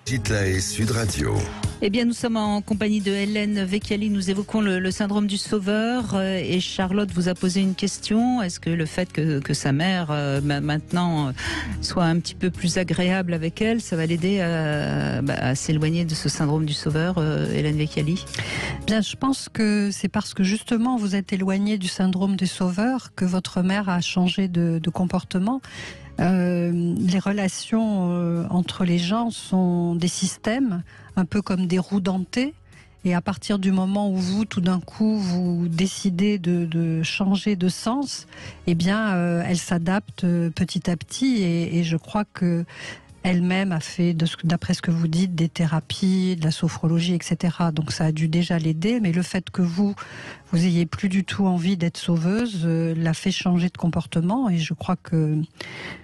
B: Gitlae Sud Radio.
C: Eh bien, nous sommes en compagnie de Hélène Vécali. Nous évoquons le syndrome du sauveur. Et Charlotte vous a posé une question. Est-ce que le fait que sa mère, maintenant, soit un petit peu plus agréable avec elle, ça va l'aider à s'éloigner de ce syndrome du sauveur, Hélène Vécali?
D: Bien, je pense que c'est parce que justement vous êtes éloigné du syndrome du sauveur que votre mère a changé de comportement. Les relations entre les gens sont des systèmes, un peu comme des roues dentées. Et à partir du moment où vous, tout d'un coup, vous décidez de changer de sens, eh bien, elle s'adapte petit à petit. Et je crois que elle-même a fait, d'après ce que vous dites, des thérapies, de la sophrologie, etc. Donc ça a dû déjà l'aider, mais le fait que vous ayez plus du tout envie d'être sauveuse l'a fait changer de comportement, et je crois que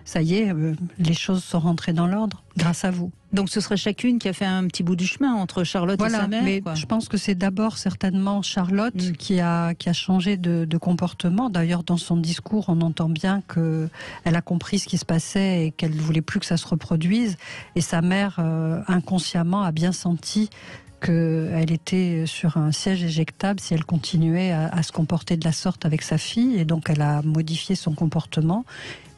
D: ça y est, les choses sont rentrées dans l'ordre grâce à vous.
C: Donc ce serait chacune qui a fait un petit bout du chemin entre Charlotte et sa mère.
D: Mais je pense que c'est d'abord certainement Charlotte qui a changé de comportement. D'ailleurs, dans son discours, on entend bien qu'elle a compris ce qui se passait et qu'elle ne voulait plus que ça se reproduise. Et sa mère, inconsciemment, a bien senti qu'elle était sur un siège éjectable si elle continuait à se comporter de la sorte avec sa fille. Et donc, elle a modifié son comportement.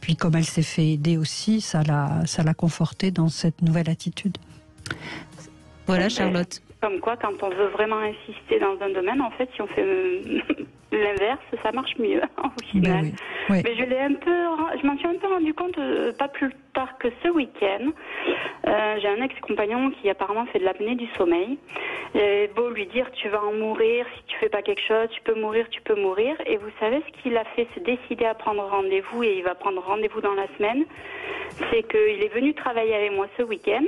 D: Puis comme elle s'est fait aider aussi, ça l'a confortée dans cette nouvelle attitude.
C: Voilà, Charlotte.
I: Comme quoi, quand on veut vraiment insister dans un domaine, en fait, si on fait l'inverse, ça marche mieux au final.
D: Oui.
I: Mais je m'en suis un peu rendu compte pas plus tard savoir que ce week-end, j'ai un ex-compagnon qui apparemment fait de l'apnée du sommeil. J'ai beau lui dire tu vas en mourir, si tu fais pas quelque chose, tu peux mourir, tu peux mourir. Et vous savez ce qu'il a fait, se décider à prendre rendez-vous, et il va prendre rendez-vous dans la semaine. C'est qu'il est venu travailler avec moi ce week-end,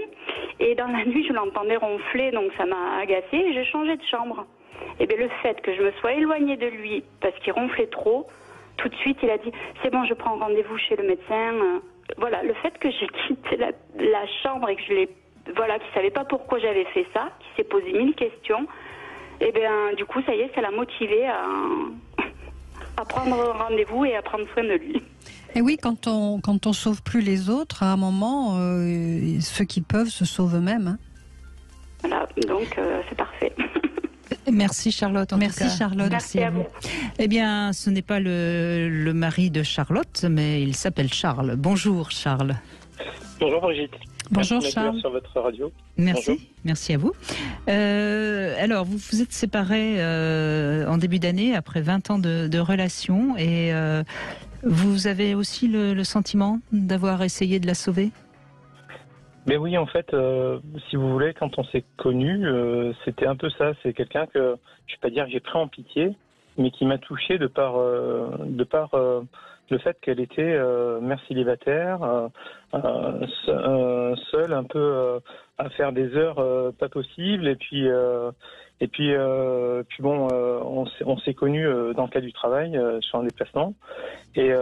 I: et dans la nuit je l'entendais ronfler, donc ça m'a agacée, et j'ai changé de chambre. Et bien le fait que je me sois éloignée de lui parce qu'il ronflait trop, tout de suite il a dit c'est bon, je prends rendez-vous chez le médecin. Voilà, le fait que j'ai quitté la chambre et que je l'ai, voilà, qu'il savait pas pourquoi j'avais fait ça, qu'il s'est posé 1000 questions, et bien du coup ça y est, ça l'a motivé à prendre rendez-vous et à prendre soin de lui.
D: Et oui, quand on sauve plus les autres, à un moment, ceux qui peuvent se sauvent eux-mêmes. Hein.
I: Voilà, donc c'est parfait.
C: Merci Charlotte.
D: Merci Charlotte.
I: Merci à vous.
C: Eh bien, ce n'est pas le mari de Charlotte, mais il s'appelle Charles. Bonjour Charles.
J: Bonjour Brigitte.
D: Bonjour
J: Merci
D: Charles.
J: sur votre radio.
C: Merci,
J: Bonjour.
C: merci à vous. Alors, vous vous êtes séparés en début d'année, après 20 ans de relation, et vous avez aussi le sentiment d'avoir essayé de la sauver ?
J: Mais oui, en fait, si vous voulez, quand on s'est connus, c'était un peu ça. C'est quelqu'un que, je vais pas dire que j'ai pris en pitié, mais qui m'a touché de par le fait qu'elle était mère célibataire, seule, un peu à faire des heures pas possibles, et puis bon, on s'est connus dans le cadre du travail, sur un déplacement, et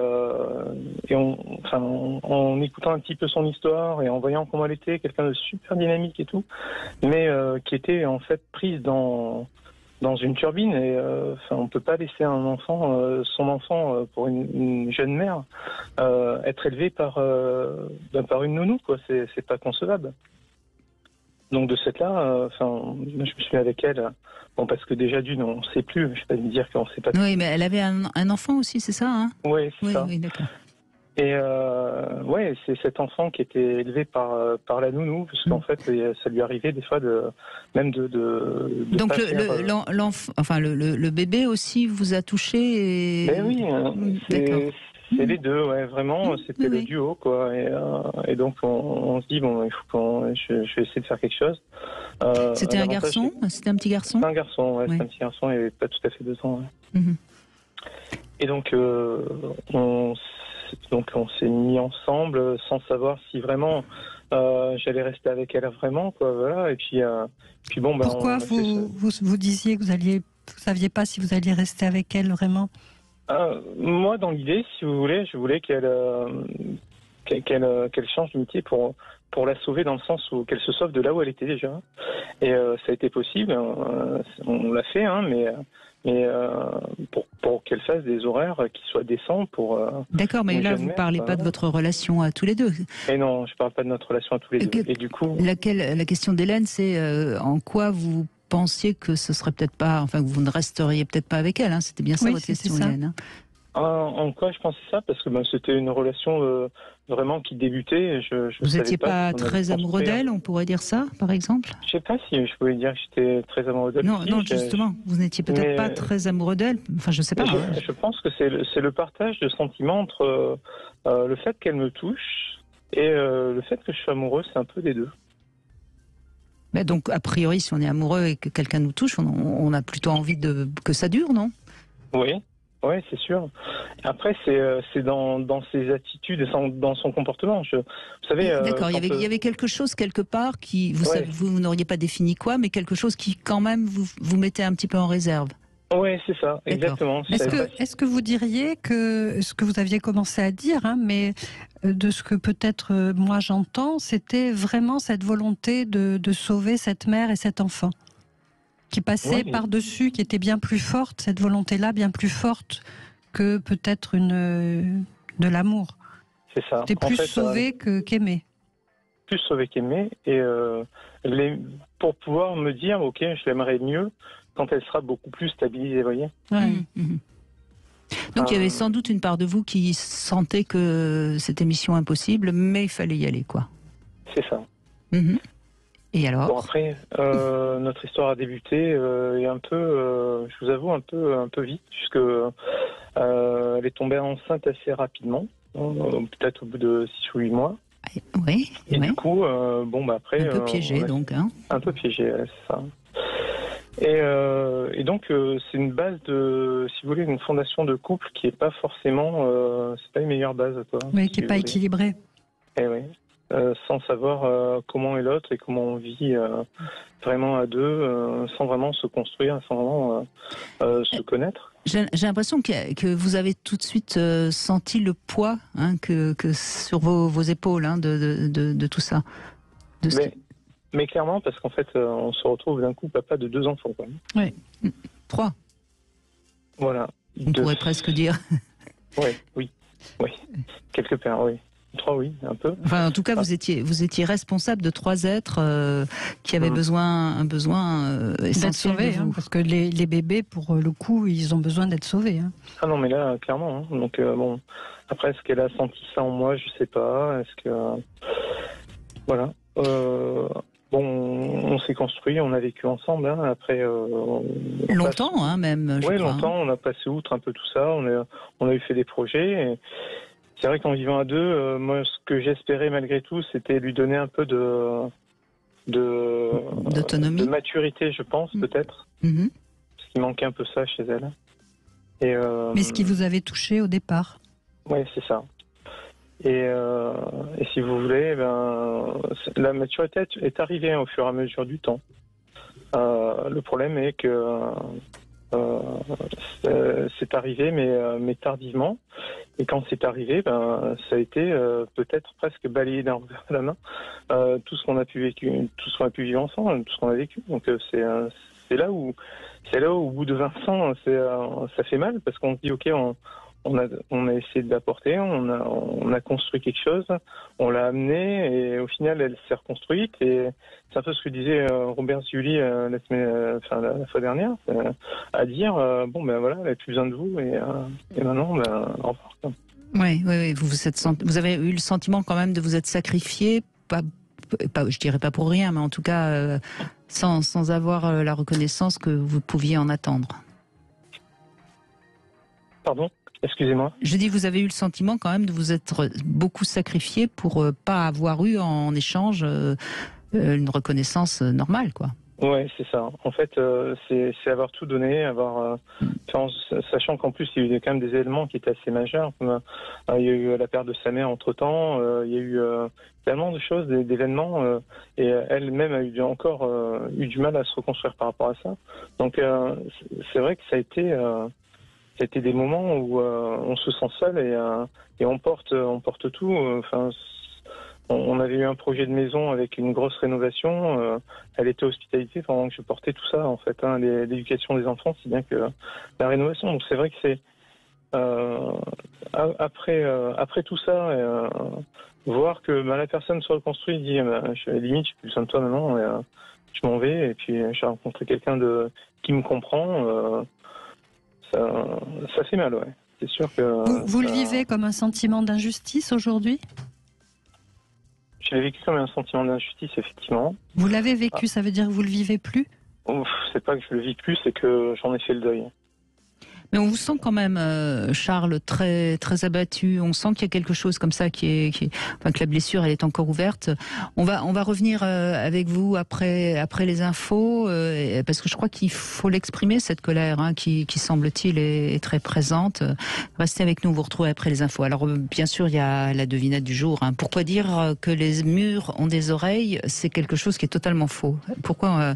J: en écoutant un petit peu son histoire et en voyant comment elle était, quelqu'un de super dynamique et tout, mais qui était en fait prise dans une turbine, et on peut pas laisser un enfant, son enfant, pour une jeune mère, être élevé par une nounou, quoi. C'est pas concevable. Donc de cette là, moi je me suis mis avec elle, bon, parce que déjà d'une, on sait plus, je vais pas lui dire qu'on sait pas.
C: Oui, mais elle avait un enfant aussi, c'est ça, hein ?
J: Oui, c'est ça.
C: Oui, d'accord.
J: Et ouais, c'est cet enfant qui était élevé par la nounou, parce qu'en fait, ça lui arrivait des fois de
C: donc
J: pas faire,
C: le bébé aussi vous a touché et...
J: Ben oui, c'est les deux, ouais, vraiment, c'était le duo, quoi. Et donc on se dit bon, il faut je vais essayer de faire quelque chose.
C: C'était un garçon, c'était un petit garçon.
J: C'est un garçon, ouais,
C: Oui.
J: c'est un petit garçon, il avait pas tout à fait 2 ans. Ouais.
C: Mhm.
J: Et donc on s'est mis ensemble sans savoir si vraiment j'allais rester avec elle vraiment, quoi, voilà. Et puis bon, ben,
D: Pourquoi vous disiez que vous saviez pas si vous alliez rester avec elle vraiment?
J: Moi, dans l'idée, si vous voulez, je voulais qu'elle change de métier pour la sauver, dans le sens où qu'elle se sauve de là où elle était déjà. Et ça a été possible, on l'a fait, hein, mais pour qu'elle fasse des horaires qui soient décents pour...
C: D'accord, mais là, vous ne parlez pas de votre relation à tous les deux.
J: Et non, je ne parle pas de notre relation à tous les deux. Et du coup...
C: La question d'Hélène, c'est en quoi vous pensiez que ce serait peut-être pas... Enfin, que vous ne resteriez peut-être pas avec elle, hein. C'était bien ça, votre question, Hélène, hein.
J: En quoi je pensais ça? Parce que c'était une relation vraiment qui débutait.
C: Vous n'étiez pas très amoureux d'elle, on pourrait dire ça, par exemple?
J: Je sais pas si je pouvais dire que j'étais très amoureux d'elle.
C: Non, justement, vous n'étiez peut-être pas très amoureux d'elle. Enfin, je sais pas.
J: Je pense que c'est le partage de sentiments entre le fait qu'elle me touche et le fait que je suis amoureux, c'est un peu des deux.
C: Mais donc, a priori, si on est amoureux et que quelqu'un nous touche, on a plutôt envie que ça dure, non?
J: Oui. Oui, c'est sûr. Après, c'est dans ses attitudes et dans son comportement. Vous savez.
C: D'accord. Il y avait quelque chose quelque part qui, vous n'auriez pas défini quoi, mais quelque chose qui quand même vous mettait un petit peu en réserve.
J: Oui, c'est ça, exactement.
D: Est-ce que vous diriez que ce que vous aviez commencé à dire, hein, mais de ce que peut-être moi j'entends, c'était vraiment cette volonté de sauver cette mère et cet enfant qui passait par-dessus, qui était bien plus forte, cette volonté-là, bien plus forte que peut-être de l'amour.
J: C'est ça.
D: C'était plus sauvé qu'aimer.
J: Plus sauvé qu'aimer, et pour pouvoir me dire, ok, je l'aimerais mieux quand elle sera beaucoup plus stabilisée, vous voyez.
D: Ouais.
C: Mmh. Donc il y avait sans doute une part de vous qui sentait que c'était mission impossible, mais il fallait y aller, quoi.
J: C'est ça.
C: Mmh. Et alors?
J: Bon, après, notre histoire a débuté et un peu, je vous avoue, un peu vite, puisque elle est tombée enceinte assez rapidement, peut-être au bout de 6 ou 8 mois.
C: Oui.
J: Et du coup, après...
C: Un peu piégé, donc. Hein.
J: Un peu piégé, c'est ça. Et donc, c'est une base de, si vous voulez, une fondation de couple qui n'est pas forcément... c'est pas une meilleure base, quoi.
D: Oui, qui n'est pas équilibrée.
J: Eh oui. Sans savoir comment est l'autre et comment on vit vraiment à deux, sans vraiment se construire, sans vraiment se connaître.
C: J'ai l'impression que vous avez tout de suite senti le poids que sur vos épaules de tout ça.
J: Mais clairement, parce qu'en fait, on se retrouve d'un coup papa de 2 enfants.
C: Oui, 3.
J: Voilà.
C: On pourrait presque dire.
J: Oui. Quelque part, oui. 3, oui, un peu.
C: Enfin, en tout cas, vous étiez responsable de 3 êtres qui avaient un besoin essentiel
D: d'être sauvés,
C: de vous.
D: Parce que les bébés, pour le coup, ils ont besoin d'être sauvés.
J: Ah non, mais là, clairement. Donc, après, est-ce qu'elle a senti ça en moi? Je sais pas. Est-ce que... Voilà. On s'est construit, on a vécu ensemble. Après,
C: longtemps, même.
J: Oui, longtemps. On a passé outre un peu tout ça. On a eu fait des projets. Et c'est vrai qu'en vivant à 2, moi, ce que j'espérais malgré tout, c'était lui donner un peu
C: d'autonomie,
J: de maturité, je pense, peut-être.
C: Mm-hmm.
J: Parce qu'il manquait un peu ça chez elle.
D: Mais ce qui vous avait touché au départ.
J: Oui, c'est ça. Et si vous voulez, la maturité est arrivée au fur et à mesure du temps. Le problème est que c'est arrivé, mais tardivement. Et quand c'est arrivé, ça a été peut-être presque balayé d'un revers de la main. Tout ce qu'on a pu vivre ensemble, tout ce qu'on a vécu. Donc c'est là où, au bout de 20 ans, ça fait mal parce qu'on se dit ok, on a essayé de l'apporter, on a construit quelque chose, on l'a amené et au final elle s'est reconstruite et c'est un peu ce que disait Robert Ziuli la fois dernière, à dire voilà, elle n'a plus besoin de vous et maintenant au revoir.
C: Oui, vous avez eu le sentiment quand même de vous être sacrifié, pas je dirais pas pour rien, mais en tout cas sans avoir la reconnaissance que vous pouviez en attendre.
J: Pardon ? Excusez-moi.
C: Je dis, vous avez eu le sentiment quand même de vous être beaucoup sacrifié pour pas avoir eu en échange une reconnaissance normale, quoi.
J: Ouais, c'est ça. En fait, c'est avoir tout donné, sachant qu'en plus il y a eu quand même des éléments qui étaient assez majeurs. Il y a eu la perte de sa mère entre-temps, il y a eu tellement de choses, d'événements, et elle-même a eu encore eu du mal à se reconstruire par rapport à ça. Donc c'est vrai que ça a été des moments où on se sent seul et on porte tout. On avait eu un projet de maison avec une grosse rénovation. Elle était hospitalisée pendant que je portais tout ça, en fait. L'éducation des enfants, c'est bien que la rénovation. Donc c'est vrai que c'est après tout ça, voir que la personne se reconstruit, dit limite, j'ai plus besoin de toi maintenant. Je m'en vais et puis j'ai rencontré quelqu'un qui me comprend. Ça fait mal, ouais. C'est sûr que...
D: Vous le vivez comme un sentiment d'injustice aujourd'hui ?
J: Je l'ai vécu comme un sentiment d'injustice, effectivement.
D: Vous l'avez vécu, ça veut dire que vous le vivez plus ?
J: C'est pas que je le vis plus, c'est que j'en ai fait le deuil.
C: Mais on vous sent quand même, Charles, très, très abattu. On sent qu'il y a quelque chose comme ça que la blessure, elle est encore ouverte. On va revenir avec vous après les infos, parce que je crois qu'il faut l'exprimer, cette colère, qui semble-t-il est très présente. Restez avec nous, vous retrouvez après les infos. Alors, bien sûr, il y a la devinette du jour. Pourquoi dire que les murs ont des oreilles? C'est quelque chose qui est totalement faux. Pourquoi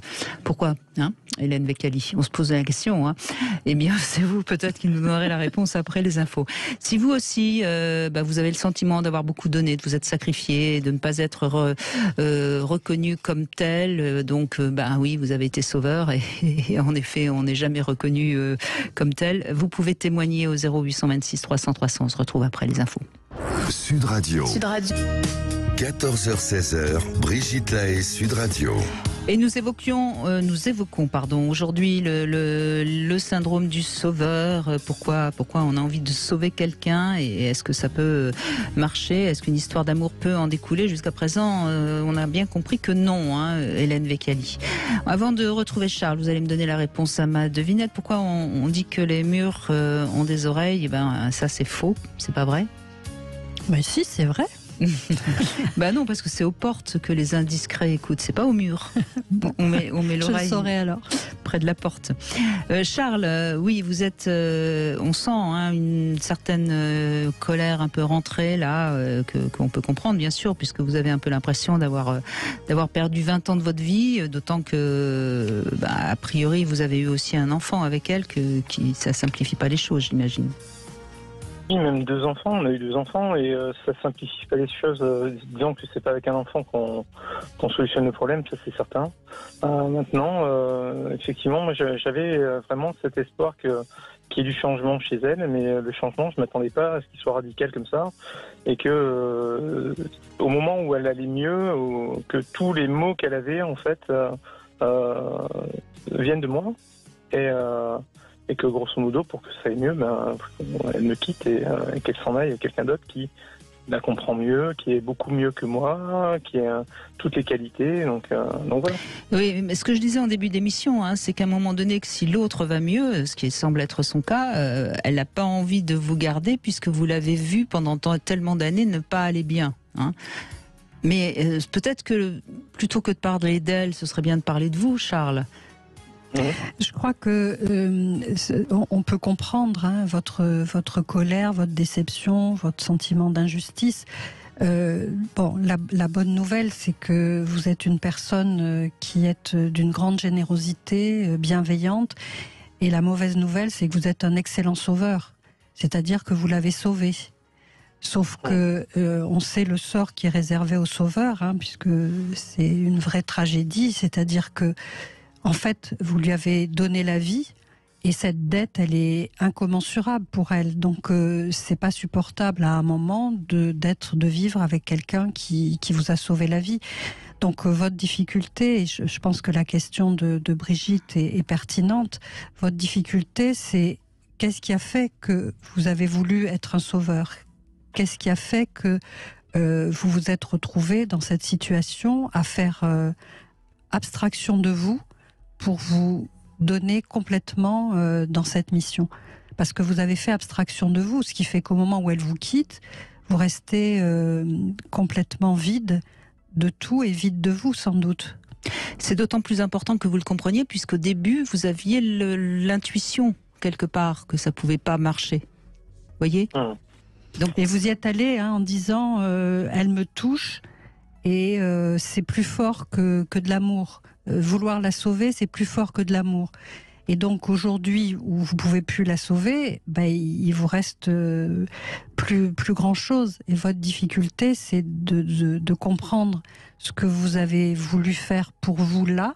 C: Hélène Vecchiali, on se pose la question. Eh bien, c'est vous peut-être qui nous donnerez la réponse après les infos. Si vous aussi, vous avez le sentiment d'avoir beaucoup donné, de vous être sacrifié, de ne pas être reconnu comme tel, donc oui, vous avez été sauveur et en effet, on n'est jamais reconnu comme tel. Vous pouvez témoigner au 0826 300 300. On se retrouve après les infos.
B: Sud Radio. 14h-16h, Brigitte Lahaie, Sud Radio.
C: Et nous évoquons aujourd'hui le syndrome du sauveur. Pourquoi on a envie de sauver quelqu'un et est-ce que ça peut marcher? Est-ce qu'une histoire d'amour peut en découler? Jusqu'à présent, on a bien compris que non, Hélène Vecchiali. Avant de retrouver Charles, vous allez me donner la réponse à ma devinette. Pourquoi on dit que les murs ont des oreilles? Ça c'est faux, c'est pas vrai?
D: Mais si, c'est vrai.
C: Bah non, parce que c'est aux portes que les indiscrets écoutent, c'est pas au mur. On met
D: Je le
C: l'oreille
D: saurai alors.
C: près de la porte. Charles, oui, vous êtes, on sent une certaine colère un peu rentrée là, qu'on peut comprendre bien sûr, puisque vous avez un peu l'impression d'avoir perdu 20 ans de votre vie, d'autant que, a priori, vous avez eu aussi un enfant avec elle, ça simplifie pas les choses, j'imagine.
J: Oui, même 2 enfants, on a eu 2 enfants et ça simplifie pas les choses. Disons que c'est pas avec un enfant qu'on solutionne le problème, ça c'est certain. Maintenant, effectivement, moi j'avais vraiment cet espoir qu'il y ait du changement chez elle, mais le changement, je m'attendais pas à ce qu'il soit radical comme ça et que au moment où elle allait mieux, que tous les maux qu'elle avait en fait viennent de moi et que grosso modo, pour que ça aille mieux, elle me quitte et qu'elle s'en aille à quelqu'un d'autre qui la comprend mieux, qui est beaucoup mieux que moi, qui a toutes les qualités. Donc voilà.
C: Oui, mais ce que je disais en début d'émission, c'est qu'à un moment donné, que si l'autre va mieux, ce qui semble être son cas, elle n'a pas envie de vous garder puisque vous l'avez vu pendant tellement d'années ne pas aller bien. Mais peut-être que plutôt que de parler d'elle, ce serait bien de parler de vous, Charles.
D: Je crois que on peut comprendre votre colère, votre déception, votre sentiment d'injustice. La bonne nouvelle, c'est que vous êtes une personne qui est d'une grande générosité, bienveillante. Et la mauvaise nouvelle, c'est que vous êtes un excellent sauveur. C'est-à-dire que vous l'avez sauvé. Sauf que on sait le sort qui est réservé aux sauveurs, puisque c'est une vraie tragédie. C'est-à-dire que en fait, vous lui avez donné la vie et cette dette, elle est incommensurable pour elle. Donc, c'est pas supportable à un moment de vivre avec quelqu'un qui vous a sauvé la vie. Donc, votre difficulté, et je pense que la question de Brigitte est pertinente, votre difficulté, c'est qu'est-ce qui a fait que vous avez voulu être un sauveur ? Qu'est-ce qui a fait que vous vous êtes retrouvé dans cette situation à faire abstraction de vous pour vous donner complètement dans cette mission. Parce que vous avez fait abstraction de vous, ce qui fait qu'au moment où elle vous quitte, vous restez complètement vide de tout et vide de vous, sans doute.
C: C'est d'autant plus important que vous le compreniez, puisqu'au début, vous aviez l'intuition, quelque part, que ça pouvait pas marcher. Voyez ?
D: Donc, et vous y êtes allé en disant elle me touche et c'est plus fort que de l'amour. Vouloir la sauver, c'est plus fort que de l'amour. Et donc aujourd'hui, où vous pouvez plus la sauver, il vous reste plus grand chose. Et votre difficulté, c'est de comprendre ce que vous avez voulu faire pour vous là,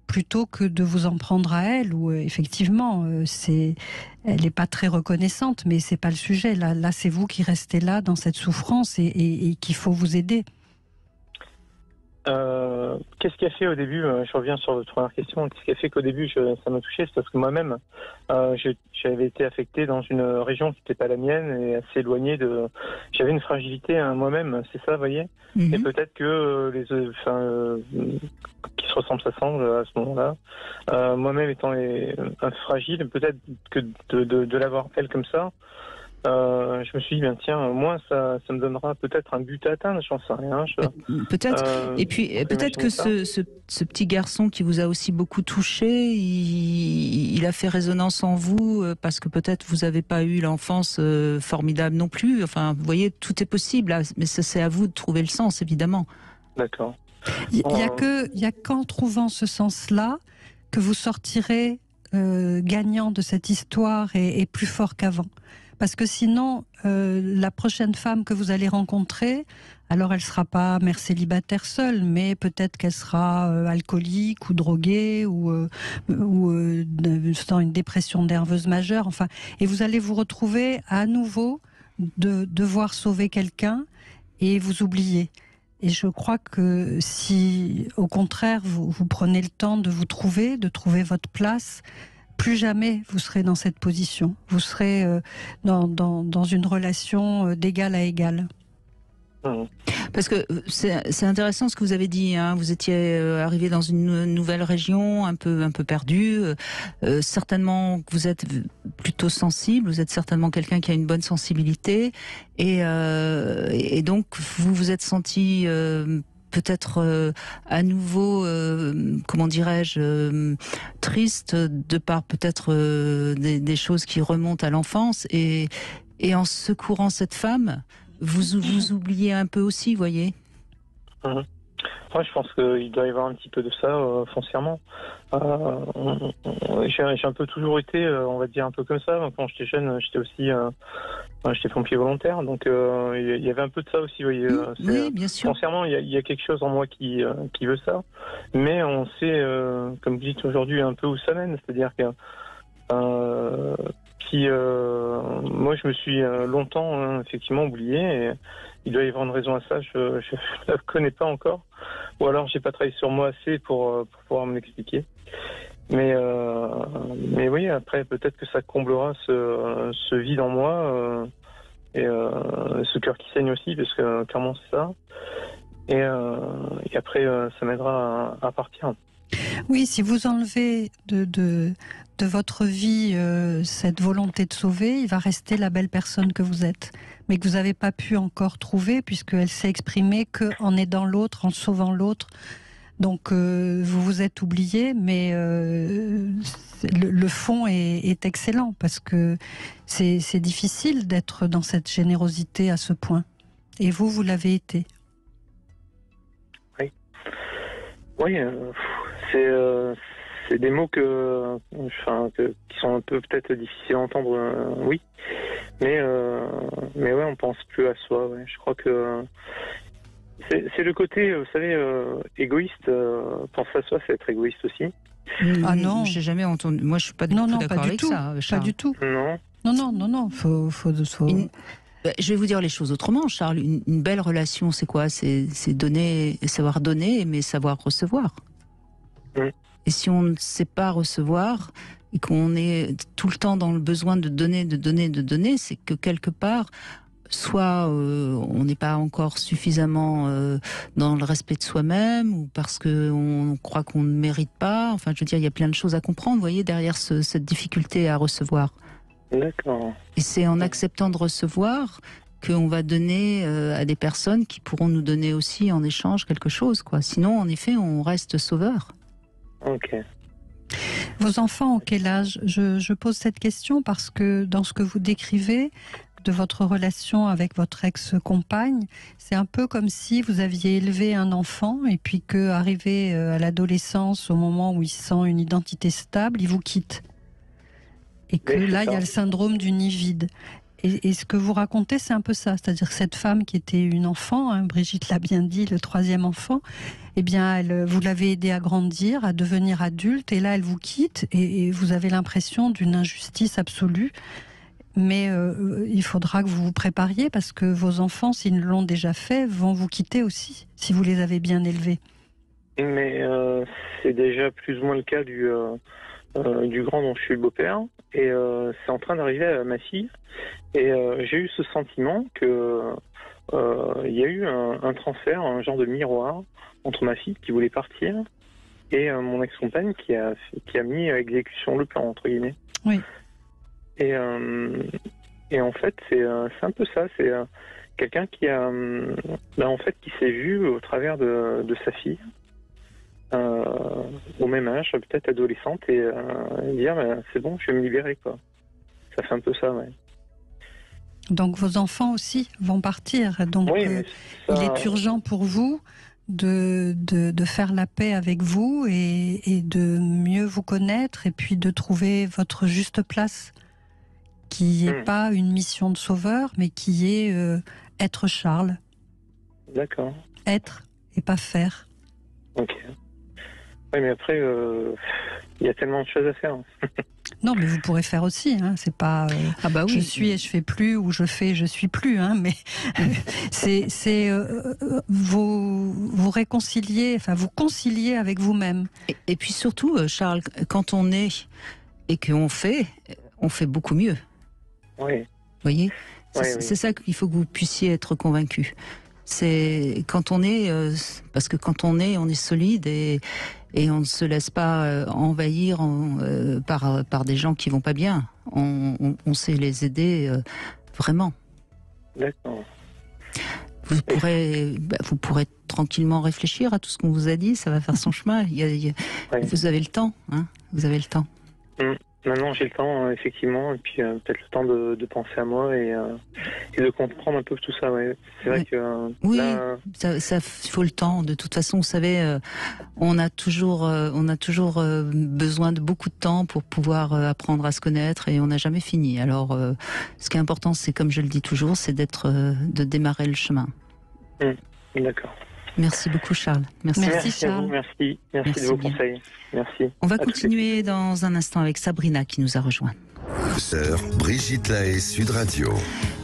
D: plutôt que de vous en prendre à elle. Où effectivement, elle n'est pas très reconnaissante, mais c'est pas le sujet. Là, c'est vous qui restez là dans cette souffrance et qu'il faut vous aider.
J: Qu'est-ce qui a fait au début, je reviens sur votre première question, qu'est-ce qui a fait qu'au début ça m'a touché? C'est parce que moi-même j'avais été affecté dans une région qui n'était pas la mienne et assez éloignée j'avais une fragilité moi-même, c'est ça, vous voyez. Et peut-être que qui se ressemblent s'assemblent à ce moment-là, moi-même étant fragile, peut-être que de l'avoir elle comme ça, je me suis dit, tiens, au moins ça me donnera peut-être un but à atteindre, j'en sais rien.
C: Peut-être. Et puis peut-être que ce petit garçon qui vous a aussi beaucoup touché, il a fait résonance en vous parce que peut-être vous n'avez pas eu l'enfance formidable non plus. Enfin, vous voyez, tout est possible, là, mais c'est à vous de trouver le sens, évidemment.
J: D'accord.
D: Il y a qu'en trouvant ce sens-là que vous sortirez gagnant de cette histoire et plus fort qu'avant. Parce que sinon, la prochaine femme que vous allez rencontrer, alors elle ne sera pas mère célibataire seule, mais peut-être qu'elle sera alcoolique ou droguée ou dans une dépression nerveuse majeure. Enfin, et vous allez vous retrouver à nouveau de devoir sauver quelqu'un et vous oublier. Et je crois que si, au contraire, vous prenez le temps de vous trouver, de trouver votre place, plus jamais vous serez dans cette position. Vous serez dans une relation d'égal à égal.
C: Parce que c'est intéressant ce que vous avez dit. Hein. Vous étiez arrivé dans une nouvelle région, un peu perdu. Certainement que vous êtes plutôt sensible. Vous êtes certainement quelqu'un qui a une bonne sensibilité, et donc vous vous êtes senti peut-être à nouveau, comment dirais-je, triste de par peut-être des choses qui remontent à l'enfance, et en secourant cette femme, vous oubliez un peu aussi, voyez.
J: Ouais, je pense qu'il doit y avoir un petit peu de ça, foncièrement. J'ai un peu toujours été, on va dire, un peu comme ça. Quand j'étais jeune, j'étais aussi, j'étais pompier volontaire, donc il y avait un peu de ça aussi, vous voyez.
C: Oui, bien sûr.
J: Foncièrement, il y a quelque chose en moi qui veut ça, mais on sait, comme vous dites aujourd'hui, un peu où ça mène. C'est-à-dire que moi, je me suis longtemps effectivement oublié, et il doit y avoir une raison à ça. Je ne la connais pas encore, ou alors j'ai pas travaillé sur moi assez pour pouvoir me l'expliquer. Mais oui, après peut-être que ça comblera ce vide en moi, et ce cœur qui saigne aussi, parce que clairement c'est ça. Et après ça m'aidera à partir.
D: Oui, si vous enlevez de votre vie cette volonté de sauver, il va rester la belle personne que vous êtes, mais que vous n'avez pas pu encore trouver, puisqu'elle s'est exprimée qu'en aidant l'autre, en sauvant l'autre. Donc vous vous êtes oublié, mais le fond est excellent, parce que c'est difficile d'être dans cette générosité à ce point. Et vous l'avez été.
J: Oui, c'est des mots qui sont un peu peut-être difficiles à entendre, oui. Mais ouais, on pense plus à soi. Ouais. Je crois que c'est le côté, vous savez, égoïste. Penser à soi, c'est être égoïste aussi.
D: Ah non,
C: j'ai jamais entendu. Moi, je suis pas du tout d'accord avec ça.
D: Pas du tout. Non. Faut...
C: Je vais vous dire les choses autrement, Charles. Une belle relation, c'est quoi ? C'est donner, savoir donner, mais savoir recevoir. Et si on ne sait pas recevoir, et qu'on est tout le temps dans le besoin de donner, c'est que quelque part, soit on n'est pas encore suffisamment dans le respect de soi-même, ou parce qu'on croit qu'on ne mérite pas. Enfin, je veux dire, il y a plein de choses à comprendre, vous voyez, derrière cette difficulté à recevoir.
J: D'accord.
C: Et c'est en acceptant de recevoir qu'on va donner à des personnes qui pourront nous donner aussi en échange quelque chose, quoi. Sinon, en effet, on reste sauveur.
J: Ok.
D: Vos enfants ont quel âge ? Je pose cette question parce que dans ce que vous décrivez de votre relation avec votre ex-compagne, c'est un peu comme si vous aviez élevé un enfant et puis qu'arrivé à l'adolescence, au moment où il sent une identité stable, il vous quitte. Et que là, il y a le syndrome du nid vide. Et ce que vous racontez, c'est un peu ça. C'est-à-dire que cette femme qui était une enfant, hein, Brigitte l'a bien dit, le 3e enfant, eh bien, vous l'avez aidée à grandir, à devenir adulte, et là, elle vous quitte, et vous avez l'impression d'une injustice absolue. Mais il faudra que vous vous prépariez, parce que vos enfants, s'ils l'ont déjà fait, vont vous quitter aussi, si vous les avez bien élevés.
J: Mais c'est déjà plus ou moins le cas du grand dont je suis le beau-père, et c'est en train d'arriver à ma fille, et j'ai eu ce sentiment que il y a eu un transfert, un genre de miroir entre ma fille qui voulait partir et mon ex-compagne qui a mis à exécution le plan, entre guillemets.
D: Oui.
J: Et en fait c'est un peu ça, c'est quelqu'un qui a en fait qui s'est vu au travers de sa fille. Au même âge, peut-être adolescente, et dire c'est bon, je vais me libérer, quoi. Ça fait un peu ça, ouais.
D: Donc vos enfants aussi vont partir. Donc
J: oui,
D: il est urgent pour vous de faire la paix avec vous et de mieux vous connaître, et puis de trouver votre juste place, qui n'est pas une mission de sauveur, mais qui est être Charles.
J: D'accord.
D: Être et pas faire.
J: Ok. Oui, mais après, il y a tellement de choses à faire.
D: Non, mais vous pourrez faire aussi. Hein. C'est pas
C: ah bah oui.
D: Je suis et je fais plus, ou je fais et je suis plus. Hein. Mais c'est vous réconcilier, enfin vous concilier avec vous-même.
C: Et puis surtout, Charles, quand on est et qu'on fait, on fait beaucoup mieux.
J: Oui.
C: Vous voyez,
J: oui.
C: C'est ça qu'il faut que vous puissiez être convaincu. C'est quand on est, parce que quand on est solide et on ne se laisse pas envahir par des gens qui vont pas bien. On sait les aider vraiment.
J: D'accord.
C: Vous pourrez tranquillement réfléchir à tout ce qu'on vous a dit. Ça va faire son chemin. Vous avez le temps, hein. Vous avez le temps.
J: Maintenant, j'ai le temps, effectivement, et puis peut-être le temps de penser à moi et de comprendre un peu tout ça. Ouais. C'est vrai que
C: oui,
J: là...
C: ça faut le temps. De toute façon, vous savez, on a toujours besoin de beaucoup de temps pour pouvoir apprendre à se connaître, et on n'a jamais fini. Alors, ce qui est important, c'est, comme je le dis toujours, c'est de démarrer le chemin.
J: D'accord.
C: Merci beaucoup, Charles.
J: Merci
C: Charles.
J: Merci de vos conseils. Merci.
C: On va continuer dans un instant avec Sabrina qui nous a rejoint.
B: Sœur Brigitte Lahaie, Sud Radio.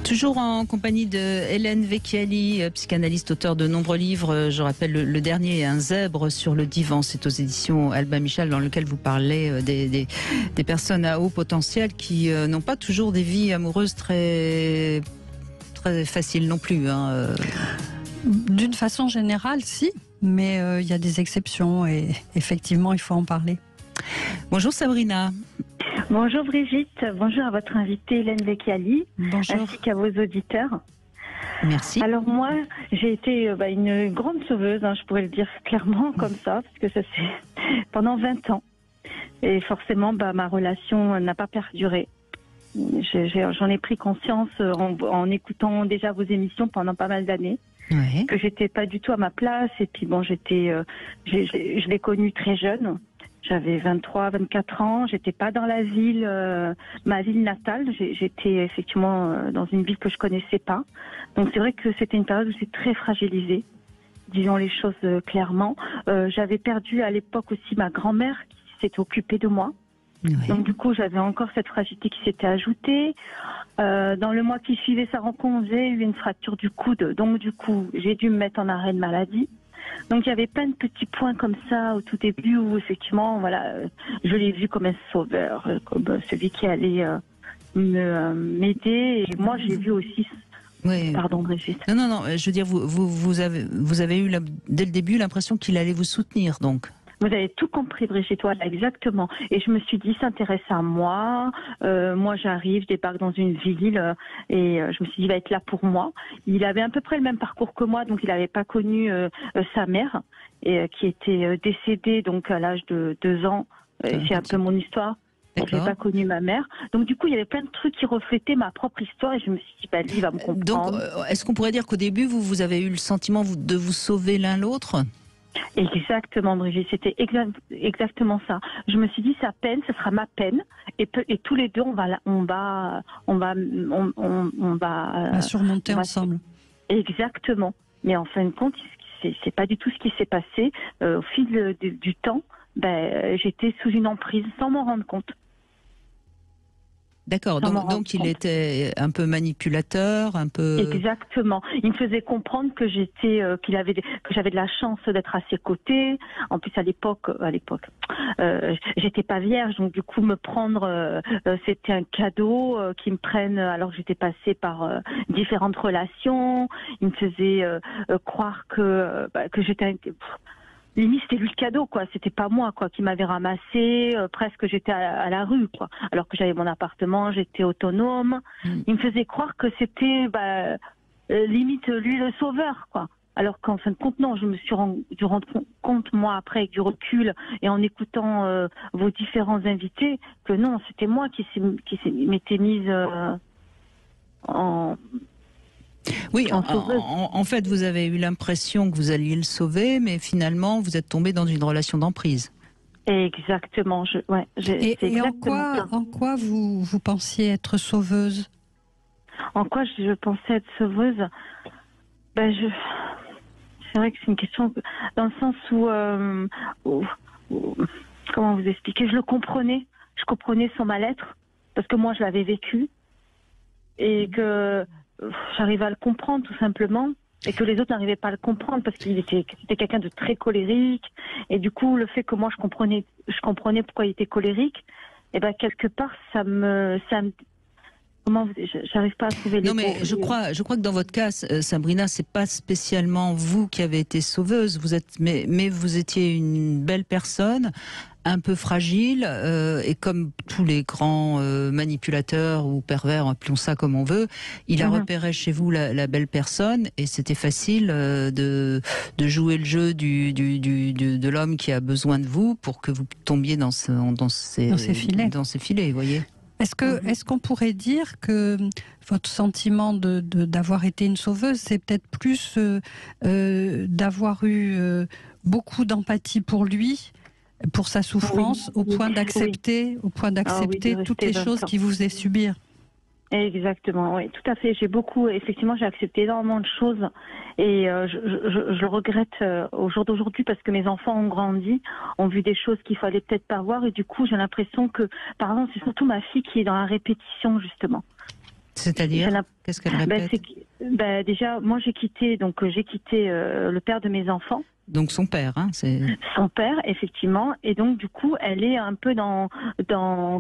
C: Toujours en compagnie de Hélène Vecchiali, psychanalyste, auteur de nombreux livres. Je rappelle le dernier, Un zèbre sur le divan. C'est aux éditions Albin Michel, dans lequel vous parlez des personnes à haut potentiel qui n'ont pas toujours des vies amoureuses très faciles non plus. Hein.
D: D'une façon générale, si, mais il y a des exceptions et effectivement, il faut en parler.
C: Bonjour Sabrina.
K: Bonjour Brigitte, bonjour à votre invitée Hélène Vecchiali, ainsi qu'à vos auditeurs.
C: Merci.
K: Alors moi, j'ai été une grande sauveuse, je pourrais le dire clairement comme ça, parce que ça c'est pendant 20 ans. Et forcément, ma relation n'a pas perduré. J'en ai pris conscience en écoutant déjà vos émissions pendant pas mal d'années.
C: Ouais.
K: Que j'étais pas du tout à ma place, et puis je l'ai connue très jeune. J'avais 23, 24 ans, j'étais pas dans la ville, ma ville natale, j'étais effectivement dans une ville que je connaissais pas. Donc c'est vrai que c'était une période où j'étais très fragilisée, disons les choses clairement. J'avais perdu à l'époque aussi ma grand-mère qui s'était occupée de moi. Oui. Donc du coup, j'avais encore cette fragilité qui s'était ajoutée. Dans le mois qui suivait sa rencontre, j'ai eu une fracture du coude. Donc du coup, j'ai dû me mettre en arrêt de maladie. Donc il y avait plein de petits points comme ça au tout début où effectivement, je l'ai vu comme un sauveur, comme celui qui allait m'aider. Et moi, j'ai vu aussi.
C: Oui.
K: Pardon, Brigitte.
C: Non. Je veux dire, vous avez eu dès le début l'impression qu'il allait vous soutenir, donc.
K: Vous avez tout compris, Brigitte, voilà, exactement. Et je me suis dit, s'intéresse à moi. Moi, j'arrive, je débarque dans une ville et je me suis dit, il va être là pour moi. Il avait à peu près le même parcours que moi, donc il n'avait pas connu sa mère, qui était décédée donc à l'âge de 2 ans. C'est un peu mon histoire. Je n'ai pas connu ma mère. Donc du coup, il y avait plein de trucs qui reflétaient ma propre histoire et je me suis dit, lui, il va me comprendre.
C: Donc, est-ce qu'on pourrait dire qu'au début, vous avez eu le sentiment de vous sauver l'un l'autre ?
K: Exactement, Brigitte, c'était exactement ça. Je me suis dit, sa peine, ce sera ma peine, et tous les deux, on va
D: surmonter ensemble.
K: Exactement. Mais en fin de compte, c'est pas du tout ce qui s'est passé. Au fil du temps, j'étais sous une emprise sans m'en rendre compte.
C: D'accord, donc il était un peu manipulateur, un peu...
K: Exactement. Il me faisait comprendre que que j'avais de la chance d'être à ses côtés. En plus, à l'époque, j'étais pas vierge, donc du coup, me prendre, c'était un cadeau, qu'ils me prennent alors que j'étais passée par différentes relations. Il me faisait croire que j'étais... Limite, c'était lui le cadeau, quoi. C'était pas moi, quoi, qui m'avait ramassé. Presque, j'étais à la rue, quoi. Alors que j'avais mon appartement, j'étais autonome. Il me faisait croire que c'était, limite, lui le sauveur, quoi. Alors qu'en fin de compte, non. Je me suis dû rendre compte, moi, après, avec du recul et en écoutant vos différents invités, que non, c'était moi qui m'étais mise en...
C: Oui, en fait, vous avez eu l'impression que vous alliez le sauver, mais finalement, vous êtes tombé dans une relation d'emprise.
K: Exactement.
D: Et en quoi vous pensiez être sauveuse ?
K: En quoi je pensais être sauveuse ? C'est vrai que c'est une question dans le sens où comment vous expliquer ? Je le comprenais. Je comprenais son mal-être parce que moi, je l'avais vécu et que j'arrivais à le comprendre tout simplement et que les autres n'arrivaient pas à le comprendre parce c'était quelqu'un de très colérique et du coup le fait que moi je comprenais pourquoi il était colérique, et quelque part ça me J'arrive pas à trouver les mots.
C: Non, mais je crois que dans votre cas, Sabrina, c'est pas spécialement vous qui avez été sauveuse. Mais vous étiez une belle personne, un peu fragile, et comme tous les grands manipulateurs ou pervers, appelons ça comme on veut, il a repéré chez vous la belle personne, et c'était facile de jouer le jeu de l'homme qui a besoin de vous pour que vous tombiez dans ses filets, vous voyez.
D: Est-ce qu'on pourrait dire que votre sentiment d'avoir été une sauveuse, c'est peut-être plus d'avoir eu beaucoup d'empathie pour lui, pour sa souffrance, au point d'accepter toutes les choses qu'il vous faisait subir?
K: Exactement, oui, tout à fait. Effectivement, j'ai accepté énormément de choses et je le regrette au jour d'aujourd'hui parce que mes enfants ont grandi, ont vu des choses qu'il fallait peut-être pas voir et du coup, j'ai l'impression que, par exemple, c'est surtout ma fille qui est dans la répétition, justement.
C: C'est-à-dire, qu'est-ce qu'elle répète?
K: Déjà, moi, j'ai quitté le père de mes enfants.
C: Donc son père, c'est...
K: Son père, effectivement. Et donc, du coup, elle est un peu dans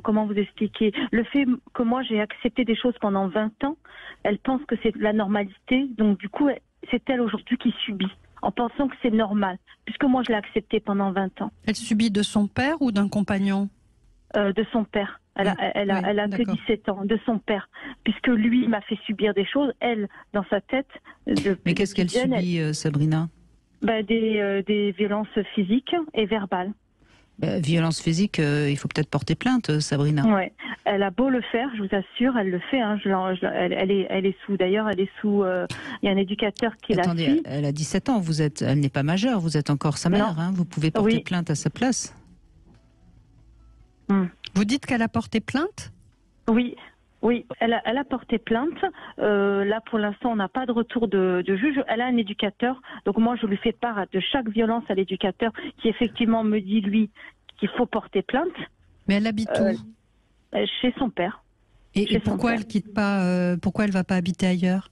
K: comment vous expliquer, le fait que moi, j'ai accepté des choses pendant 20 ans, elle pense que c'est la normalité. Donc, du coup, c'est elle aujourd'hui qui subit, en pensant que c'est normal, puisque moi, je l'ai accepté pendant 20 ans.
D: Elle subit de son père ou d'un compagnon?
K: De son père. Elle a que 17 ans, de son père. Puisque lui m'a fait subir des choses, elle, dans sa tête...
C: Mais qu'est-ce qu'elle subit, Sabrina?
K: Des violences physiques et verbales.
C: Violence physique, il faut peut-être porter plainte, Sabrina.
K: Ouais, elle a beau le faire, je vous assure, elle le fait. Elle est sous. D'ailleurs, il y a un éducateur qui la suit.
C: Attendez, elle a 17 ans. Elle n'est pas majeure. Vous êtes encore sa mère. Vous pouvez porter plainte à sa place.
D: Vous dites qu'elle a porté plainte?
K: Oui. Oui, elle a porté plainte. Là, pour l'instant, on n'a pas de retour de juge. Elle a un éducateur. Donc moi, je lui fais part de chaque violence à l'éducateur qui, effectivement, me dit, lui, qu'il faut porter plainte.
D: Mais elle habite où?
K: Chez son père.
D: Et pourquoi elle quitte pas pourquoi elle va pas habiter ailleurs?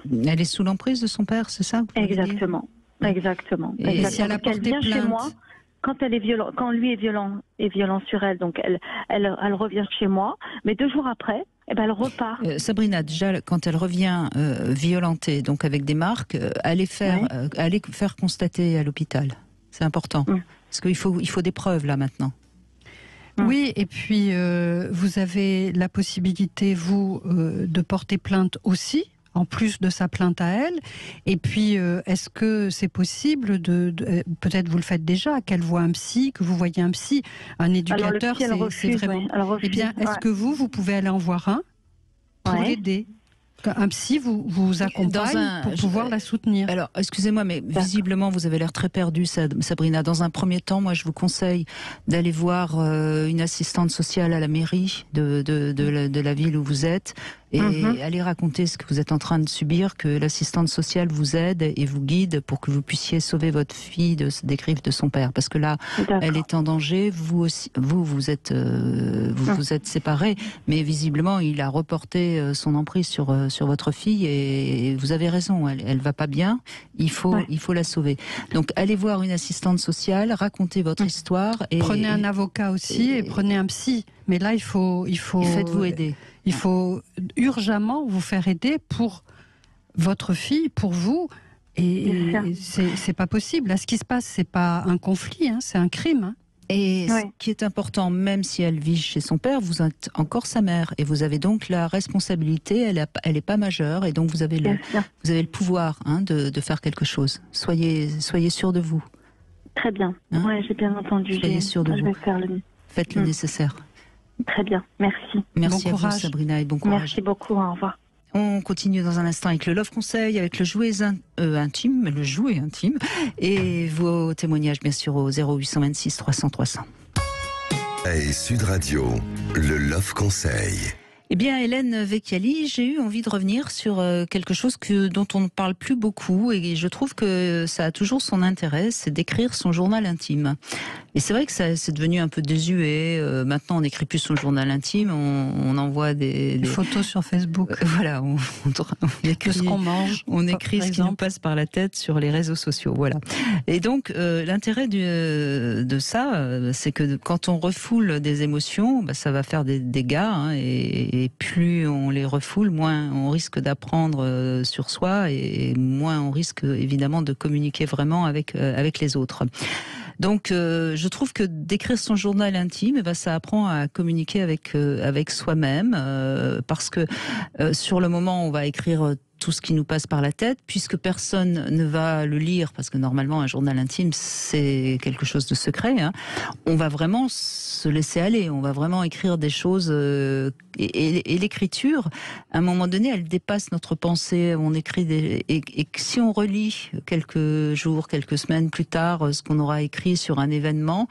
C: Elle est sous l'emprise de son père, c'est ça?
K: Exactement. Exactement.
D: Et si elle a porté plainte
K: chez moi, quand lui est violent sur elle, donc elle revient chez moi, mais 2 jours après, elle repart.
C: Sabrina, déjà, quand elle revient violentée, donc avec des marques, allez faire constater à l'hôpital. C'est important. Parce qu'il faut des preuves, là, maintenant.
D: Oui, et puis vous avez la possibilité, vous, de porter plainte aussi, en plus de sa plainte à elle. Et puis, est-ce que c'est possible peut-être vous le faites déjà, qu'elle voit un psy, que vous voyez un psy, un éducateur, c'est vraiment...
K: Oui,
D: eh bien, est-ce que vous pouvez aller en voir un pour l'aider? Un psy vous accompagne pour pouvoir la soutenir.
C: Alors, excusez-moi, mais visiblement, vous avez l'air très perdue, Sabrina. Dans un premier temps, moi, je vous conseille d'aller voir une assistante sociale à la mairie de la ville où vous êtes et aller raconter ce que vous êtes en train de subir, que l'assistante sociale vous aide et vous guide pour que vous puissiez sauver votre fille des griffes de son père. Parce que là, elle est en danger. Vous aussi, vous êtes séparés, mais visiblement, il a reporté son emprise sur votre fille et vous avez raison. Elle va pas bien. Il faut la sauver. Donc, allez voir une assistante sociale, racontez votre histoire et
D: prenez un avocat aussi et prenez un psy. Mais là, il faut
C: faites-vous aider.
D: Il faut urgemment vous faire aider pour votre fille, pour vous. Et c'est pas possible. Là, ce qui se passe, c'est pas un conflit, c'est un crime.
C: Et ce qui est important, même si elle vit chez son père, vous êtes encore sa mère. Et vous avez donc la responsabilité, elle est pas majeure. Et donc vous avez le pouvoir de faire quelque chose. Soyez sûr de vous.
K: Très bien. J'ai bien entendu.
C: Soyez sûr de vous. Faites le nécessaire.
K: Très bien, merci.
C: Merci à vous, Sabrina, et bon courage.
K: Merci beaucoup, au revoir.
C: On continue dans un instant avec le Love Conseil, avec le jouet intime, et vos témoignages, bien sûr, au 0826 300 300.
B: Et Sud Radio, le Love Conseil.
C: Eh bien, Hélène Vecchiali, j'ai eu envie de revenir sur quelque chose dont on ne parle plus beaucoup et je trouve que ça a toujours son intérêt, c'est d'écrire son journal intime. Et c'est vrai que c'est devenu un peu désuet. Maintenant, on n'écrit plus son journal intime, on envoie des
D: photos sur Facebook.
C: Voilà, on écrit
D: ce qu'on mange.
C: On écrit ce qui nous passe par la tête sur les réseaux sociaux. Voilà. Et donc, l'intérêt de ça, c'est que quand on refoule des émotions, ça va faire des dégâts. Hein, et plus on les refoule, moins on risque d'apprendre sur soi et moins on risque évidemment de communiquer vraiment avec les autres. Donc, je trouve que d'écrire son journal intime, ça apprend à communiquer avec soi-même, parce que sur le moment, on va écrire tout ce qui nous passe par la tête, puisque personne ne va le lire, parce que normalement un journal intime c'est quelque chose de secret, hein. On va vraiment se laisser aller, on va vraiment écrire des choses, et l'écriture, à un moment donné, elle dépasse notre pensée, on écrit et si on relit quelques jours, quelques semaines plus tard, ce qu'on aura écrit sur un événement,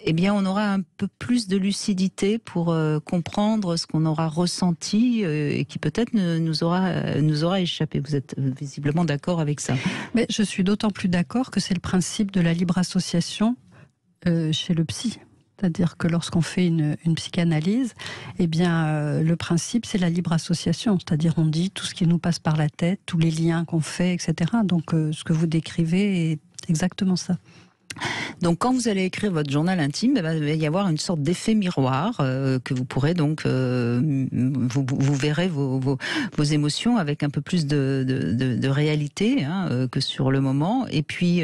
C: eh bien, on aura un peu plus de lucidité pour comprendre ce qu'on aura ressenti et qui peut-être nous aura échappé. Vous êtes visiblement d'accord avec ça.
D: Mais je suis d'autant plus d'accord que c'est le principe de la libre association chez le psy. C'est-à-dire que lorsqu'on fait une psychanalyse, eh bien, le principe, c'est la libre association. C'est-à-dire, on dit tout ce qui nous passe par la tête, tous les liens qu'on fait, etc. Donc, ce que vous décrivez est exactement ça.
C: Donc, quand vous allez écrire votre journal intime, il va y avoir une sorte d'effet miroir que vous pourrez donc vous verrez vos émotions avec un peu plus de réalité, hein, que sur le moment. Et puis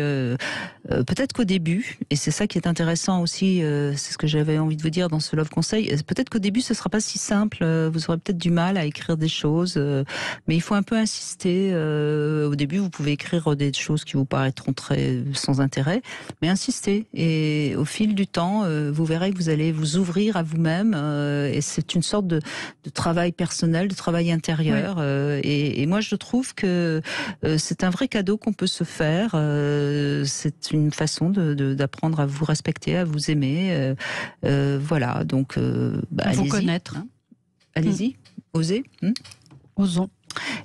C: peut-être qu'au début, et c'est ça qui est intéressant aussi, c'est ce que j'avais envie de vous dire dans ce Love Conseil. Peut-être qu'au début, ce sera pas si simple. Vous aurez peut-être du mal à écrire des choses, mais il faut un peu insister. Au début, vous pouvez écrire des choses qui vous paraîtront très sans intérêt. Mais insistez, et au fil du temps, vous verrez que vous allez vous ouvrir à vous-même, et c'est une sorte de travail personnel, de travail intérieur. Oui. Et moi, je trouve que c'est un vrai cadeau qu'on peut se faire. C'est une façon d'apprendre à vous respecter, à vous aimer. Voilà, donc
D: à vous connaître.
C: Hein. Allez-y, osez.
D: Osons.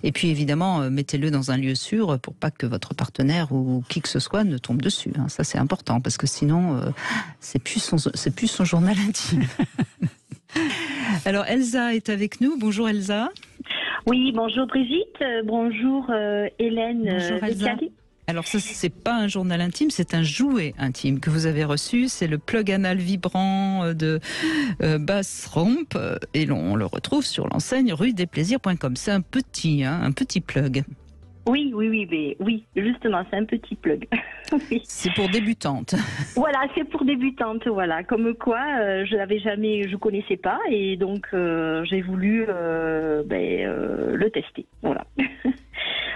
C: Et puis évidemment, mettez-le dans un lieu sûr pour pas que votre partenaire ou qui que ce soit ne tombe dessus. Hein. Ça c'est important parce que sinon c'est plus son journal intime. Alors Elsa est avec nous. Bonjour Elsa.
K: Oui, bonjour Brigitte. Bonjour Hélène.
C: Bonjour Elsa. Alors ça, c'est pas un journal intime, c'est un jouet intime que vous avez reçu. C'est le plug anal vibrant de Bass Romp et on le retrouve sur l'enseigne ruedesplaisirs.com. C'est un petit plug.
K: Oui, justement, c'est un petit plug. Oui.
C: C'est pour débutantes.
K: Voilà, c'est pour débutantes, voilà. Comme quoi, je connaissais pas et donc j'ai voulu le tester, voilà.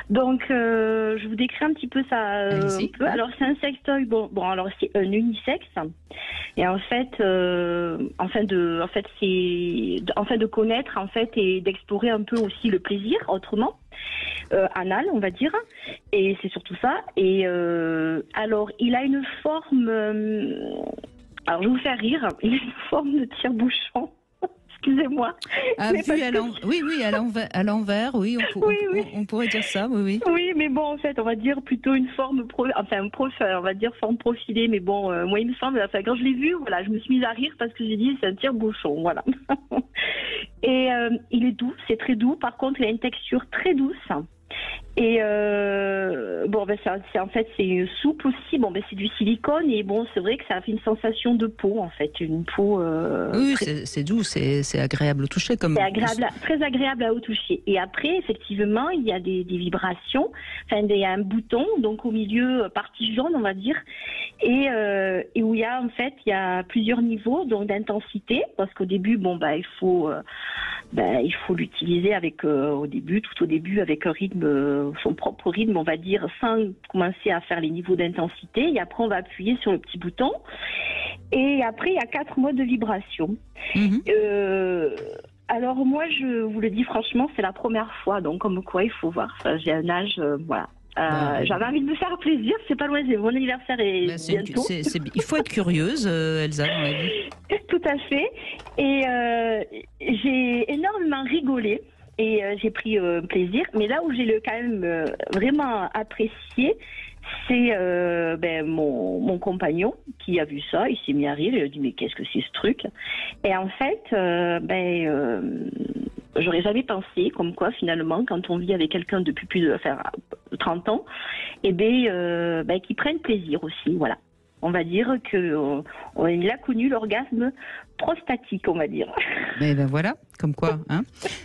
K: Donc, je vous décris un petit peu ça. Un peu. Alors, c'est un sextoy. Bon, alors c'est un unisexe. Et en fait, afin de connaître en fait et d'explorer un peu aussi le plaisir autrement, anal, on va dire. Et c'est surtout ça. Et alors, il a une forme. Alors, je vais vous faire rire. Il a une forme de tire-bouchon. Excusez-moi.
C: Oui, à l'envers, oui, on pourrait dire ça, oui.
K: Oui, mais bon, en fait, on va dire plutôt une forme, on va dire forme profilée, mais bon, moi, il me semble, quand je l'ai vu, voilà, je me suis mise à rire parce que j'ai dit, c'est un tire-bouchon, voilà. Et il est doux, c'est très doux, par contre, il a une texture très douce. Et c'est une soupe aussi. Bon, c'est du silicone et bon, c'est vrai que ça fait une sensation de peau en fait, une peau.
C: Oui, c'est doux, c'est agréable au toucher comme.
K: C'est agréable, très agréable à au toucher. Et après, effectivement, il y a des vibrations. Enfin, il y a un bouton, donc au milieu partie jaune, on va dire, et où il y a plusieurs niveaux donc d'intensité, parce qu'au début, il faut l'utiliser avec tout au début avec un rythme, son propre rythme, on va dire, sans commencer à faire les niveaux d'intensité. Et après, on va appuyer sur le petit bouton. Et après, il y a 4 modes de vibration. Alors moi, je vous le dis franchement, c'est la première fois. Donc comme quoi, il faut voir. J'ai un âge, voilà. J'avais envie de me faire plaisir, c'est pas loin, mon anniversaire est bientôt.
C: Il faut être curieuse, Elsa, dans la vie.
K: Tout à fait. Et j'ai énormément rigolé et j'ai pris plaisir. Mais là où j'ai quand même vraiment apprécié, c'est mon compagnon qui a vu ça, il s'est mis à rire, il a dit mais qu'est-ce que c'est ce truc? Et en fait, j'aurais jamais pensé comme quoi finalement quand on vit avec quelqu'un depuis plus de 30 ans, qu'ils prennent plaisir aussi, voilà. On va dire qu'il a connu l'orgasme prostatique, on va dire.
C: Mais ben voilà, comme quoi. Hein.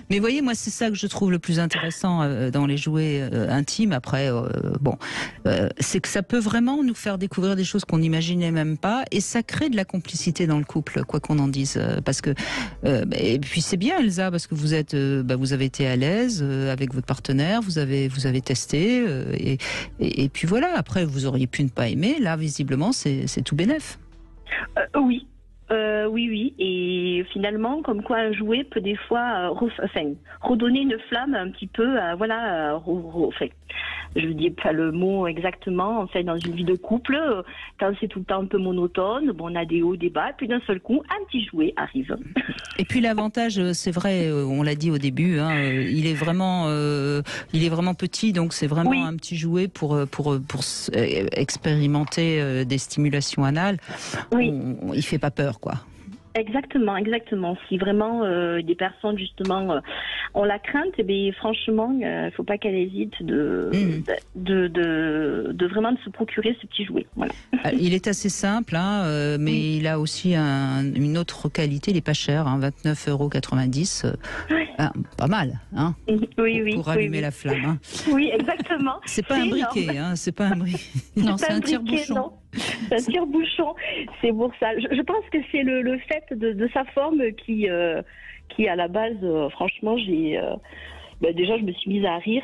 C: Mais voyez, moi, c'est ça que je trouve le plus intéressant dans les jouets intimes. Après, c'est que ça peut vraiment nous faire découvrir des choses qu'on n'imaginait même pas, et ça crée de la complicité dans le couple, quoi qu'on en dise. Parce que, et puis c'est bien, Elsa, parce que vous avez été à l'aise avec votre partenaire, vous avez testé, et puis voilà. Après, vous auriez pu ne pas aimer. Là, visiblement, c'est tout bénef.
K: Oui. Oui. Et finalement, comme quoi un jouet peut des fois redonner une flamme un petit peu, je ne dis pas le mot exactement, en fait, dans une vie de couple, quand c'est tout le temps un peu monotone, on a des hauts, des bas, puis d'un seul coup, un petit jouet arrive.
C: Et puis l'avantage, c'est vrai, on l'a dit au début, il est vraiment petit, donc c'est vraiment un petit jouet pour expérimenter des stimulations anales. Oui. Il fait pas peur, quoi.
K: Exactement. Si vraiment des personnes justement ont la crainte, franchement, il faut pas qu'elles hésitent de vraiment de se procurer ce petit jouet. Voilà.
C: Il est assez simple, mais il a aussi une autre qualité. Il est pas cher, 29,90 €. Pas mal, pour allumer la flamme. Hein.
K: Oui, exactement.
C: C'est pas un briquet, c'est pas un briquet. Non, c'est un tire-bouchon.
K: C'est un tire-bouchon, c'est pour ça. Je pense que c'est le fait de sa forme qui à la base, franchement, déjà je me suis mise à rire.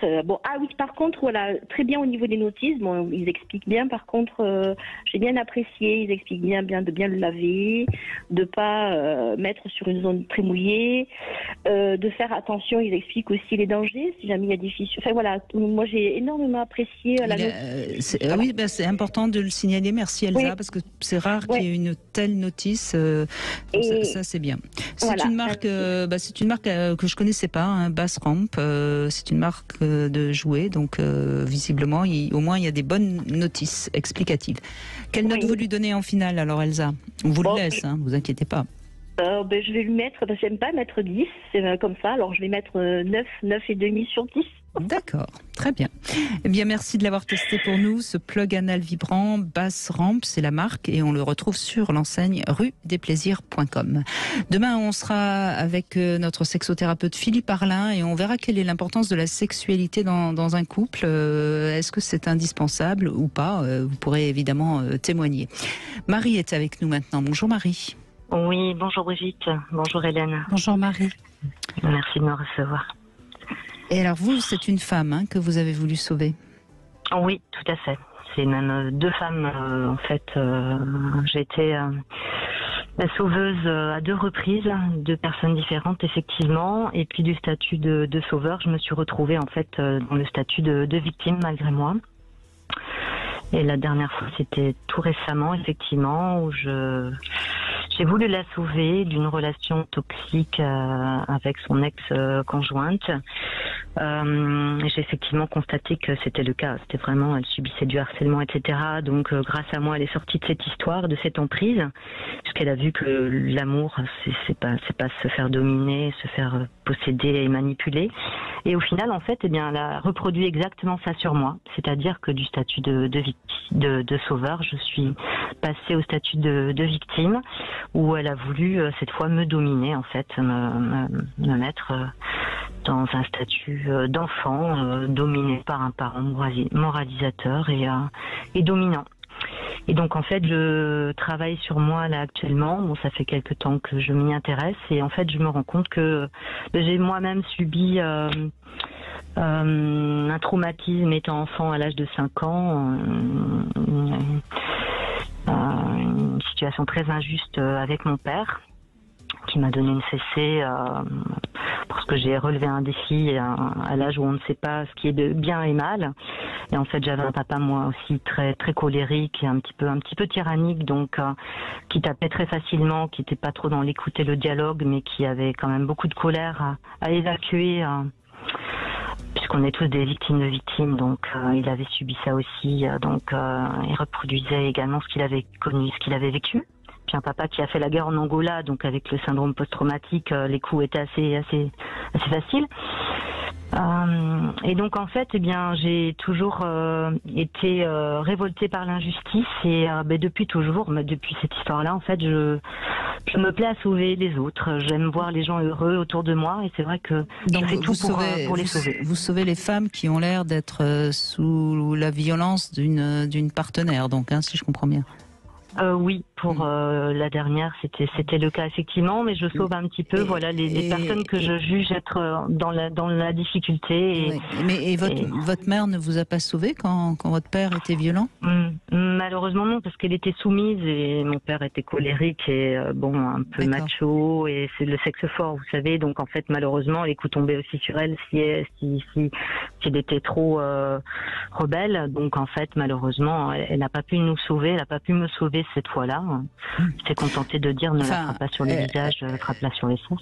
K: Par contre, voilà, très bien au niveau des notices. Bon, ils expliquent bien. Par contre, j'ai bien apprécié. Ils expliquent bien de bien le laver, de pas mettre sur une zone très mouillée, de faire attention. Ils expliquent aussi les dangers si jamais il y a des fissures. Enfin voilà, moi j'ai énormément apprécié la notice.
C: C'est important de le signaler. Merci Elsa, parce que c'est rare qu'il y ait une telle notice. Ça c'est bien. C'est une marque, que je connaissais pas, Bass Ramp. C'est une marque de jouets, donc visiblement, au moins il y a des bonnes notices explicatives. Quelle note vous lui donnez en finale alors, Elsa? On vous le laisse, vous inquiétez pas.
K: Je vais lui mettre, parce que j'aime pas mettre 10, c'est comme ça, alors je vais mettre 9,5 sur 10.
C: D'accord, très bien. Eh bien, merci de l'avoir testé pour nous. Ce plug anal vibrant, Bass Ramp, c'est la marque, et on le retrouve sur l'enseigne ruedesplaisirs.com. Demain, on sera avec notre sexothérapeute Philippe Arlin, et on verra quelle est l'importance de la sexualité dans un couple. Est-ce que c'est indispensable ou pas? Vous pourrez évidemment témoigner. Marie est avec nous maintenant. Bonjour Marie.
L: Oui, bonjour Brigitte. Bonjour Hélène.
D: Bonjour Marie.
L: Merci de me recevoir.
C: Et alors vous, c'est une femme que vous avez voulu sauver?
L: Oui, tout à fait. C'est même deux femmes en fait. J'ai été la sauveuse à 2 reprises, 2 personnes différentes effectivement. Et puis du statut de sauveur, je me suis retrouvée en fait dans le statut de victime malgré moi. Et la dernière fois, c'était tout récemment effectivement où j'ai voulu la sauver d'une relation toxique avec son ex-conjointe. J'ai effectivement constaté que c'était le cas. C'était vraiment, elle subissait du harcèlement, etc. Donc, grâce à moi, elle est sortie de cette histoire, de cette emprise, puisqu'elle a vu que l'amour, c'est pas se faire dominer, se faire posséder et manipuler. Et au final, en fait, elle a reproduit exactement ça sur moi. C'est-à-dire que du statut de sauveur, je suis passée au statut de victime, où elle a voulu cette fois me dominer, en fait, me mettre dans un statut d'enfant, dominé par un parent moralisateur et dominant. Et donc en fait, je travaille sur moi là actuellement. Bon, ça fait quelque temps que je m'y intéresse, et en fait, je me rends compte que j'ai moi-même subi un traumatisme étant enfant à l'âge de 5 ans, une situation très injuste avec mon père, qui m'a donné une fessée parce que j'ai relevé un défi à l'âge où on ne sait pas ce qui est de bien et mal. Et en fait, j'avais un papa, moi aussi, très très colérique et un petit peu tyrannique, donc qui tapait très facilement, qui n'était pas trop dans l'écoute et le dialogue, mais qui avait quand même beaucoup de colère à évacuer. Puisqu'on est tous des victimes de victimes, donc il avait subi ça aussi, donc il reproduisait également ce qu'il avait connu, ce qu'il avait vécu. Puis un papa qui a fait la guerre en Angola, donc avec le syndrome post-traumatique, les coups étaient assez faciles. Et donc en fait, eh bien, j'ai toujours été révoltée par l'injustice et depuis toujours, depuis cette histoire-là, en fait, je me plais à sauver les autres. J'aime voir les gens heureux autour de moi et c'est vrai que je fais tout pour les sauver.
C: Vous sauvez les femmes qui ont l'air d'être sous la violence d'une partenaire, donc, si je comprends bien.
L: Oui, pour la dernière, c'était le cas effectivement, mais je sauve un petit peu, les personnes que je juge être dans la difficulté.
C: Et votre mère ne vous a pas sauvé quand votre père était violent?
L: Malheureusement non, parce qu'elle était soumise et mon père était colérique et un peu macho et c'est le sexe fort, vous savez. Donc en fait, malheureusement, les coups tombaient aussi sur elle si elle était trop rebelle. Donc en fait, malheureusement, elle n'a pas pu nous sauver, elle n'a pas pu me sauver cette fois-là. S'est contentée de dire ne la frappe pas sur le visage, frappe-la sur les sens.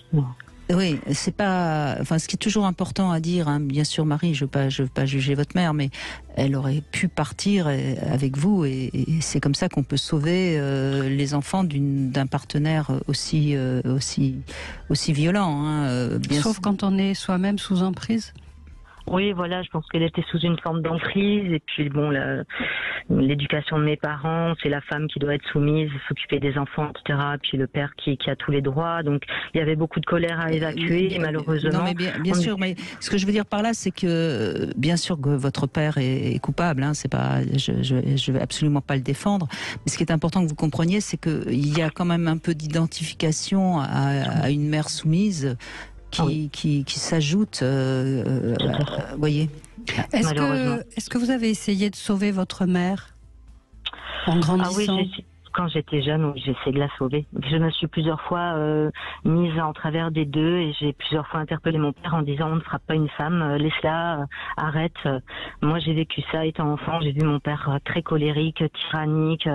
C: Oui, c'est pas. Enfin, ce qui est toujours important à dire, bien sûr, Marie, je veux pas juger votre mère, mais elle aurait pu partir avec vous, et c'est comme ça qu'on peut sauver les enfants d'un partenaire aussi violent.
D: Sauf quand on est soi-même sous emprise.
L: Oui, voilà, je pense qu'elle était sous une forme d'emprise. Et puis, l'éducation de mes parents, c'est la femme qui doit être soumise, s'occuper des enfants, etc. Puis le père qui a tous les droits. Donc, il y avait beaucoup de colère à évacuer, malheureusement.
C: Non, mais bien sûr, mais ce que je veux dire par là, c'est que, bien sûr que votre père est coupable, c'est pas, je vais absolument pas le défendre. Mais ce qui est important que vous compreniez, c'est qu'il y a quand même un peu d'identification à une mère soumise, qui s'ajoute, voyez.
D: Est-ce que vous avez essayé de sauver votre mère en grandissant?
L: Oui, quand j'étais jeune, oui, j'ai essayé de la sauver. Je me suis plusieurs fois mise en travers des deux et j'ai plusieurs fois interpellé mon père en disant on ne frappe pas une femme, laisse-la, arrête. Moi j'ai vécu ça étant enfant, j'ai vu mon père très colérique, tyrannique,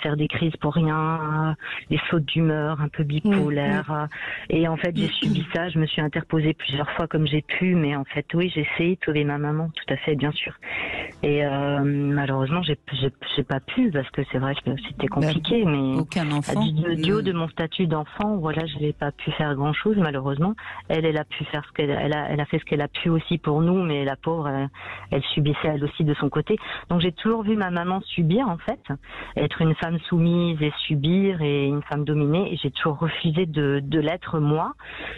L: faire des crises pour rien, des sautes d'humeur, un peu bipolaire. Et en fait j'ai subi ça, je me suis interposée plusieurs fois comme j'ai pu, mais en fait oui, j'ai essayé de sauver ma maman, tout à fait, bien sûr. Et malheureusement j'ai pas pu, parce que c'est vrai que c'était compliqué, mais
C: aucun enfant.
L: Du haut de mon statut d'enfant, je n'ai pas pu faire grand chose malheureusement. Elle a pu faire elle a fait ce qu'elle a pu aussi pour nous, mais la pauvre, elle subissait elle aussi de son côté. Donc j'ai toujours vu ma maman subir, en fait, être une femme soumise et subir, et une femme dominée, et j'ai toujours refusé de l'être moi.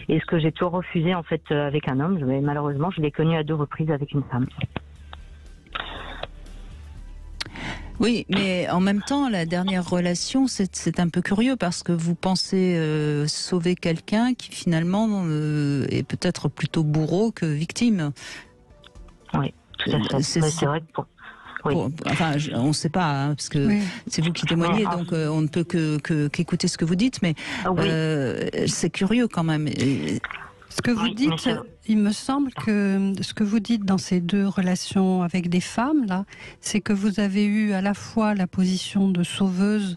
L: Et ce que j'ai toujours refusé en fait avec un homme, malheureusement je l'ai connu à 2 reprises avec une femme.
C: Oui, mais en même temps, la dernière relation, c'est un peu curieux parce que vous pensez sauver quelqu'un qui finalement est peut-être plutôt bourreau que victime.
L: Oui, tout à fait. C'est vrai que
C: on ne sait pas, parce que c'est vous qui témoignez, donc on ne peut qu'écouter ce que vous dites, mais c'est curieux quand même.
D: Ce que vous dites, il me semble que ce que vous dites dans ces 2 relations avec des femmes, là, c'est que vous avez eu à la fois la position de sauveuse,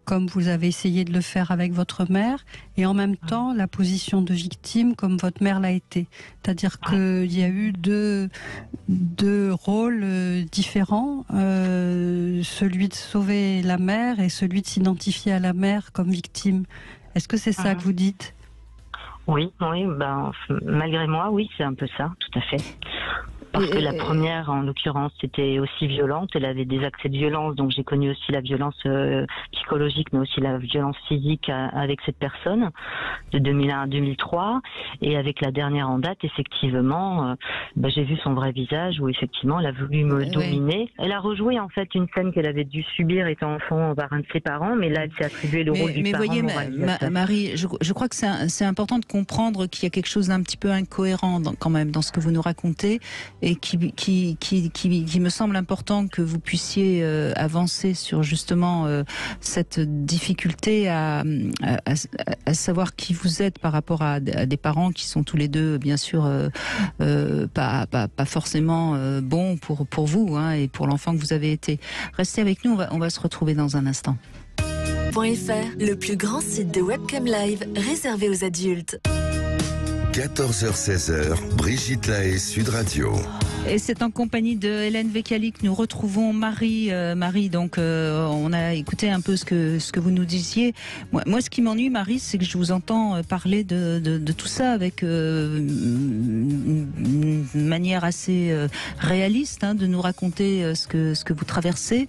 D: comme vous avez essayé de le faire avec votre mère, et en même temps la position de victime, comme votre mère l'a été. C'est-à-dire qu'il y a eu deux rôles différents, celui de sauver la mère et celui de s'identifier à la mère comme victime. Est-ce que c'est ça que vous dites ?
L: Oui, malgré moi, oui, c'est un peu ça, tout à fait. Parce que la première, en l'occurrence, était aussi violente. Elle avait des accès de violence, donc j'ai connu aussi la violence psychologique, mais aussi la violence physique avec cette personne, de 2001 à 2003. Et avec la dernière en date, effectivement, j'ai vu son vrai visage, où effectivement, elle a voulu me dominer. Elle a rejoué, en fait, une scène qu'elle avait dû subir étant enfant par un de ses parents, mais là, elle s'est attribué le rôle du parent.
C: Mais voyez, Marie, je crois que c'est important de comprendre qu'il y a quelque chose d'un petit peu incohérent quand même dans ce que vous nous racontez. et qui me semble important que vous puissiez avancer sur justement cette difficulté à savoir qui vous êtes par rapport à des parents qui sont tous les deux bien sûr pas forcément bons pour vous et pour l'enfant que vous avez été. Restez avec nous, on va se retrouver dans un instant.
A: .fr, le plus grand site de webcam live réservé aux adultes.
B: 14h-16h, Brigitte Lahaie, Sud Radio.
C: Et c'est en compagnie de Hélène Vecchiali que nous retrouvons Marie. Marie, donc on a écouté un peu ce que vous nous disiez. Moi, ce qui m'ennuie, Marie, c'est que je vous entends parler de tout ça avec une manière assez réaliste de nous raconter ce que vous traversez.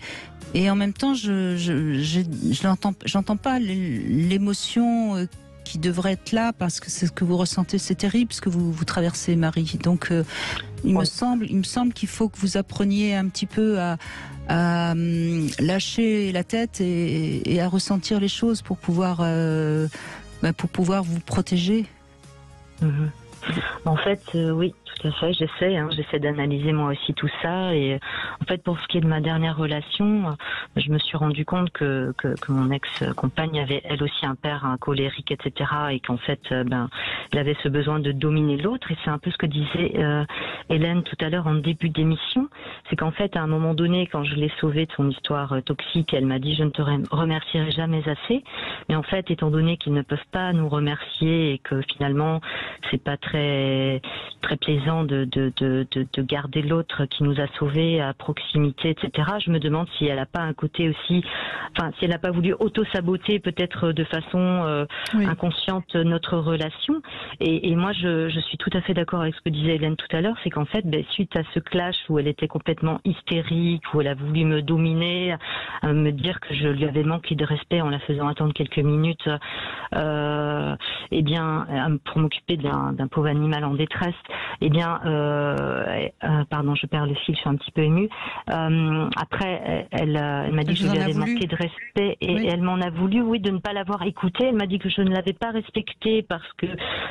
C: Et en même temps, j'entends pas l'émotion qui devrait être là parce que c'est ce que vous ressentez, c'est terrible ce que vous traversez, Marie. Donc, il me semble qu'il faut que vous appreniez un petit peu à lâcher la tête et à ressentir les choses pour pouvoir vous protéger.
L: En fait, oui, tout à fait. J'essaie d'analyser moi aussi tout ça. Et en fait, pour ce qui est de ma dernière relation, je me suis rendu compte que mon ex-compagne avait elle aussi un père colérique, etc. Et qu'en fait, il avait ce besoin de dominer l'autre. Et c'est un peu ce que disait Hélène tout à l'heure en début d'émission. C'est qu'en fait, à un moment donné, quand je l'ai sauvée de son histoire toxique, elle m'a dit « je ne te remercierai jamais assez ». Mais en fait, étant donné qu'ils ne peuvent pas nous remercier et que finalement, c'est pas très plaisant de garder l'autre qui nous a sauvés à proximité, etc. Je me demande si elle n'a pas un côté aussi, si elle n'a pas voulu auto-saboter peut-être de façon inconsciente notre relation. Et moi, je suis tout à fait d'accord avec ce que disait Hélène tout à l'heure, c'est qu'en fait, suite à ce clash où elle était complètement hystérique, où elle a voulu me dominer, me dire que je lui avais manqué de respect en la faisant attendre quelques minutes, pour m'occuper d'un pauvre animal en détresse, pardon, je perds le fil, je suis un petit peu émue. Après, elle m'a dit que je lui avais manqué de respect et elle m'en a voulu, de ne pas l'avoir écoutée. Elle m'a dit que je ne l'avais pas respectée parce que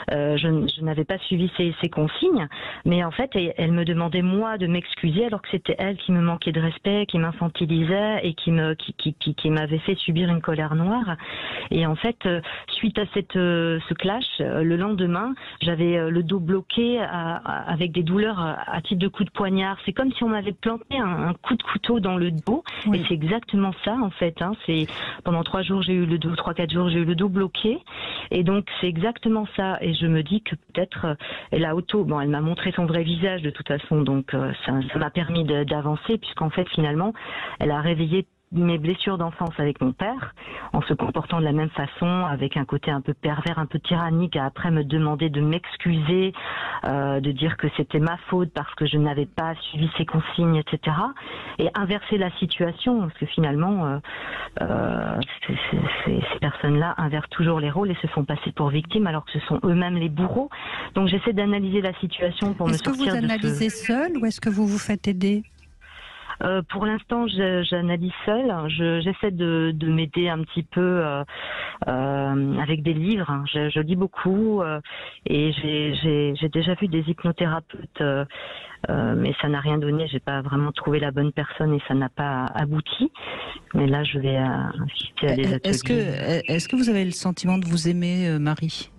L: je n'avais pas suivi ses consignes. Mais en fait, elle me demandait moi de m'excuser alors que c'était elle qui me manquait de respect, qui m'infantilisait et qui m'avait fait subir une colère noire. Et en fait, suite à ce clash, le lendemain, j'avais le dos bloqué avec des douleurs à titre de coup de poignard. C'est comme si on m'avait planté un coup de couteau dans le dos. Et c'est exactement ça en fait. C'est pendant 3-4 jours, j'ai eu le dos bloqué. Et donc c'est exactement ça. Et je me dis que peut-être elle m'a montré son vrai visage de toute façon. Donc ça m'a permis d'avancer puisqu'en fait finalement elle a réveillé mes blessures d'enfance avec mon père, en se comportant de la même façon, avec un côté un peu pervers, un peu tyrannique, à après me demander de m'excuser, de dire que c'était ma faute parce que je n'avais pas suivi ses consignes, etc. Et inverser la situation, parce que finalement, ces personnes-là inversent toujours les rôles et se font passer pour victimes alors que ce sont eux-mêmes les bourreaux. Donc j'essaie d'analyser la situation pour me sortir de ce...
D: Est-ce que vous analysez seul ou est-ce que vous vous faites aider ?
L: Pour l'instant, j'analyse seule. J'essaie de m'aider un petit peu avec des livres. Je lis beaucoup et j'ai déjà vu des hypnothérapeutes, mais ça n'a rien donné. J'ai pas vraiment trouvé la bonne personne et ça n'a pas abouti. Mais là, je vais assister à des ateliers.
C: Est-ce que vous avez le sentiment de vous aimer, Marie ?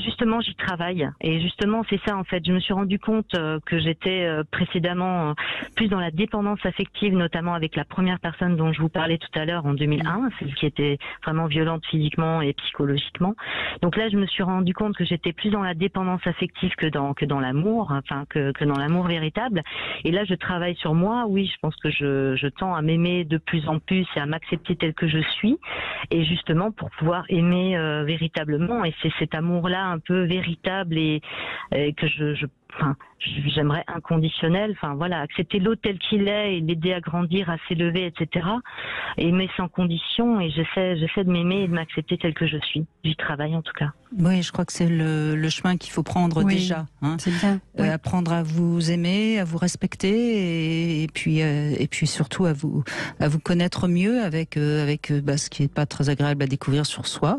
L: Justement, j'y travaille. Et justement, c'est ça en fait. Je me suis rendu compte que j'étais précédemment plus dans la dépendance affective, notamment avec la première personne dont je vous parlais tout à l'heure en 2001, celle qui était vraiment violente physiquement et psychologiquement. Donc là, je me suis rendu compte que j'étais plus dans la dépendance affective que dans l'amour, que dans l'amour véritable. Et là, je travaille sur moi. Oui, je pense que je tends à m'aimer de plus en plus et à m'accepter tel que je suis. Et justement, pour pouvoir aimer véritablement. Et c'est cet amour-là un peu véritable et que j'aimerais inconditionnel, accepter l'autre tel qu'il est et l'aider à grandir, à s'élever, etc. Aimer sans condition et j'essaie de m'aimer et de m'accepter tel que je suis. J'y travaille en tout cas.
C: Oui, je crois que c'est le chemin qu'il faut prendre déjà.
D: C'est bien.
C: Apprendre à vous aimer, à vous respecter et puis surtout à vous connaître mieux avec ce qui n'est pas très agréable à découvrir sur soi,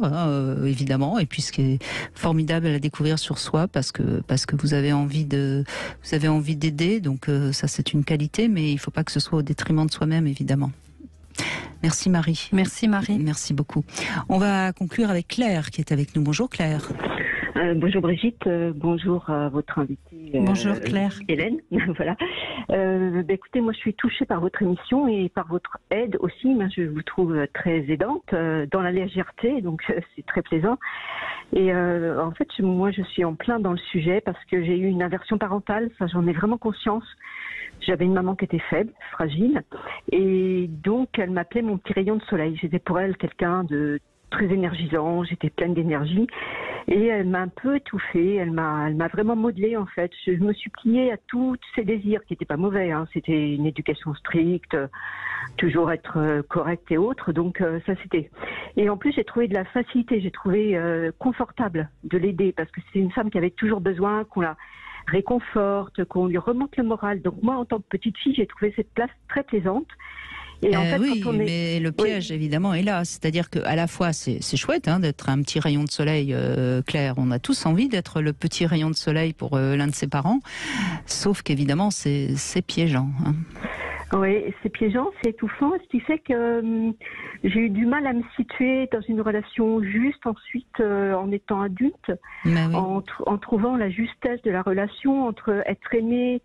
C: évidemment, et puis ce qui est formidable à découvrir sur soi parce que vous avez envie d'aider, donc ça c'est une qualité, mais il ne faut pas que ce soit au détriment de soi-même, évidemment. Merci Marie.
D: Merci Marie.
C: Merci beaucoup. On va conclure avec Claire qui est avec nous. Bonjour Claire.
M: Bonjour Brigitte, bonjour à votre invitée.
D: Bonjour Claire.
M: Hélène, voilà. Écoutez, moi je suis touchée par votre émission et par votre aide aussi. Moi, je vous trouve très aidante dans la légèreté, donc c'est très plaisant. Et en fait, moi je suis en plein dans le sujet parce que j'ai eu une inversion parentale, ça j'en ai vraiment conscience. J'avais une maman qui était faible, fragile, et donc elle m'appelait mon petit rayon de soleil. J'étais pour elle quelqu'un de très énergisant, j'étais pleine d'énergie, et elle m'a un peu étouffée, elle m'a vraiment modelée en fait. Je me suis pliée à tous ses désirs qui n'étaient pas mauvais, hein. C'était une éducation stricte, toujours être correcte et autres, donc ça c'était. Et en plus j'ai trouvé de la facilité, j'ai trouvé confortable de l'aider, parce que c'est une femme qui avait toujours besoin qu'on la réconforte, qu'on lui remonte le moral. Donc moi, en tant que petite fille, j'ai trouvé cette place très plaisante. Et en fait,
C: oui,
M: quand on est...
C: mais le piège, évidemment, est là. C'est-à-dire qu'à la fois, c'est chouette d'être un petit rayon de soleil, Claire. On a tous envie d'être le petit rayon de soleil pour l'un de ses parents. Sauf qu'évidemment, c'est piégeant. Hein. Oui, c'est piégeant, c'est étouffant, ce qui fait que j'ai eu du mal à me situer dans une relation juste ensuite en étant adulte, en trouvant la justesse de la relation entre être aimé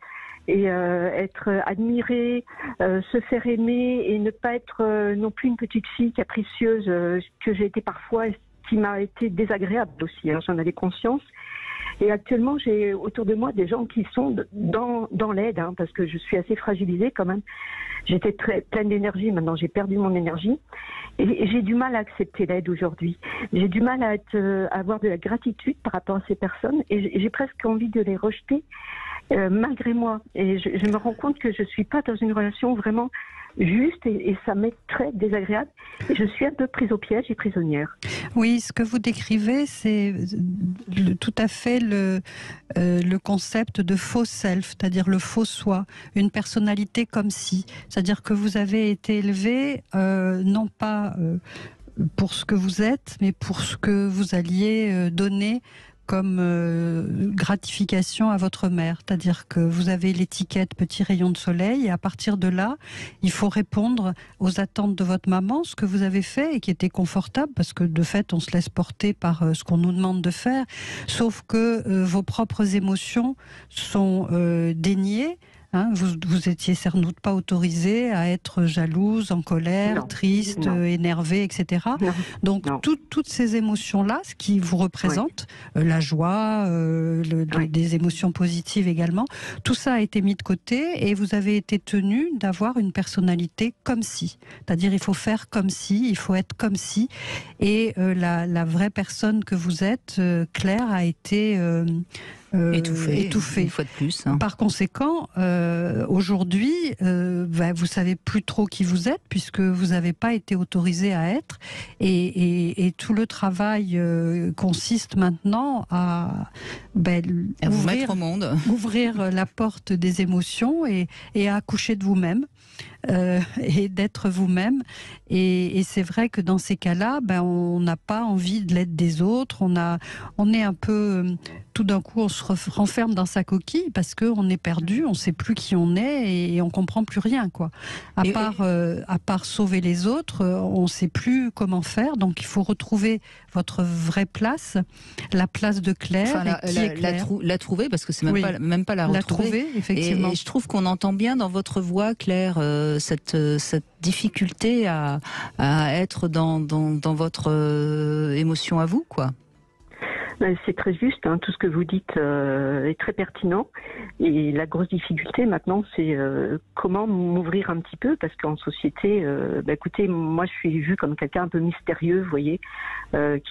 C: et être admiré, se faire aimer et ne pas être non plus une petite fille capricieuse que j'ai été parfois, qui m'a été désagréable aussi, hein, j'en avais conscience. Et actuellement, j'ai autour de moi des gens qui sont dans l'aide, hein, parce que je suis assez fragilisée quand même. J'étais très pleine d'énergie, maintenant j'ai perdu mon énergie. Et j'ai du mal à accepter l'aide aujourd'hui. J'ai du mal à avoir de la gratitude par rapport à ces personnes. Et j'ai presque envie de les rejeter malgré moi. Et je me rends compte que je ne suis pas dans une relation vraiment juste et ça m'est très désagréable. Et je suis un peu prise au piège et prisonnière.
D: Oui, ce que vous décrivez, c'est tout à fait le concept de faux self, c'est-à-dire le faux soi, une personnalité comme si. C'est-à-dire que vous avez été élevé non pas pour ce que vous êtes, mais pour ce que vous alliez donner comme gratification à votre mère. C'est-à-dire que vous avez l'étiquette petit rayon de soleil et à partir de là, il faut répondre aux attentes de votre maman, ce que vous avez fait et qui était confortable parce que de fait, on se laisse porter par ce qu'on nous demande de faire, sauf que vos propres émotions sont déniées. Hein, vous étiez sans doute pas autorisée à être jalouse, en colère, triste, énervée, etc. Donc toutes ces émotions-là, ce qui vous représente, la joie, des émotions positives également, tout ça a été mis de côté et vous avez été tenue d'avoir une personnalité comme si. C'est-à-dire il faut faire comme si, il faut être comme si. Et la vraie personne que vous êtes, Claire, a été... étouffée une fois de plus. Hein. Par conséquent, aujourd'hui, vous savez plus trop qui vous êtes puisque vous n'avez pas été autorisé à être. Et tout le travail consiste maintenant à
C: vous mettre au monde,
D: ouvrir la porte des émotions et à accoucher de vous-même. Et d'être vous-même. Et c'est vrai que dans ces cas-là, on n'a pas envie de l'aide des autres. On est un peu... tout d'un coup, on se renferme dans sa coquille parce qu'on est perdu, on ne sait plus qui on est et on ne comprend plus rien, quoi. À part sauver les autres, on ne sait plus comment faire. Donc, il faut retrouver votre vraie place, la place de Claire.
C: Enfin, la trouver, parce que c'est même pas la retrouver. La trouver, effectivement. Et je trouve qu'on entend bien dans votre voix, Claire, cette difficulté à être dans votre émotion à vous, quoi.
M: C'est très juste, hein, tout ce que vous dites est très pertinent. Et la grosse difficulté maintenant, c'est comment m'ouvrir un petit peu, parce qu'en société, écoutez, moi je suis vue comme quelqu'un un peu mystérieux, vous voyez,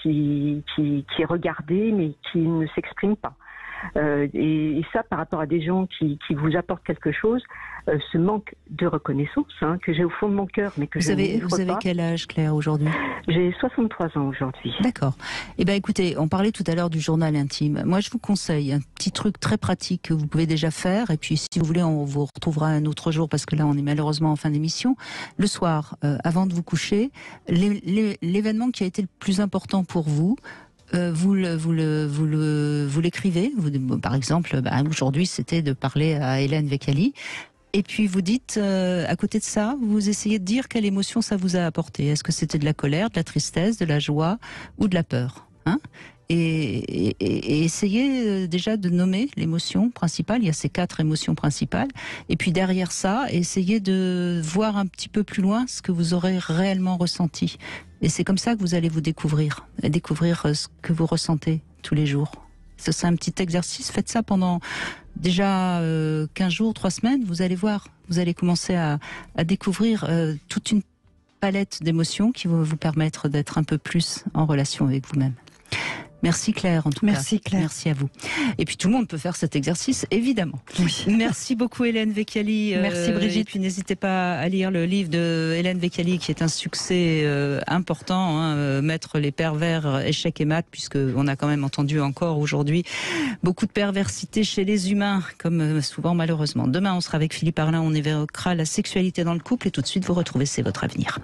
M: qui est regardé mais qui ne s'exprime pas. Et ça, par rapport à des gens qui vous apportent quelque chose, ce manque de reconnaissance que j'ai au fond de mon cœur, mais que je n'ouvre pas.
C: Vous avez quel âge, Claire, aujourd'hui ?
M: J'ai 63 ans aujourd'hui.
C: D'accord. Eh bien, écoutez, on parlait tout à l'heure du journal intime. Moi, je vous conseille un petit truc très pratique que vous pouvez déjà faire. Et puis, si vous voulez, on vous retrouvera un autre jour, parce que là, on est malheureusement en fin d'émission. Le soir, avant de vous coucher, l'événement qui a été le plus important pour vous, vous l'écrivez. Par exemple, aujourd'hui, c'était de parler à Hélène Vecchiali. Et puis vous dites, à côté de ça, vous essayez de dire quelle émotion ça vous a apporté. Est-ce que c'était de la colère, de la tristesse, de la joie ou de la peur, hein ? Et essayez déjà de nommer l'émotion principale. Il y a ces 4 émotions principales. Et puis derrière ça, essayez de voir un petit peu plus loin ce que vous aurez réellement ressenti. Et c'est comme ça que vous allez vous découvrir ce que vous ressentez tous les jours. Ce sera un petit exercice. Faites ça pendant déjà 15 jours, 3 semaines. Vous allez voir. Vous allez commencer à découvrir toute une palette d'émotions qui va vous permettre d'être un peu plus en relation avec vous-même. Merci Claire, en tout cas.
D: Merci Claire.
C: Merci à vous. Et puis tout le monde peut faire cet exercice, évidemment.
D: Oui.
C: Merci beaucoup Hélène Vecchiali.
D: Merci Brigitte.
C: Et puis n'hésitez pas à lire le livre de Hélène Vecchiali qui est un succès important, hein, Mettre les pervers, échec et maths, puisqu'on a quand même entendu encore aujourd'hui beaucoup de perversité chez les humains, comme souvent malheureusement. Demain on sera avec Philippe Arlin, on évoquera la sexualité dans le couple et tout de suite vous retrouvez C'est votre avenir.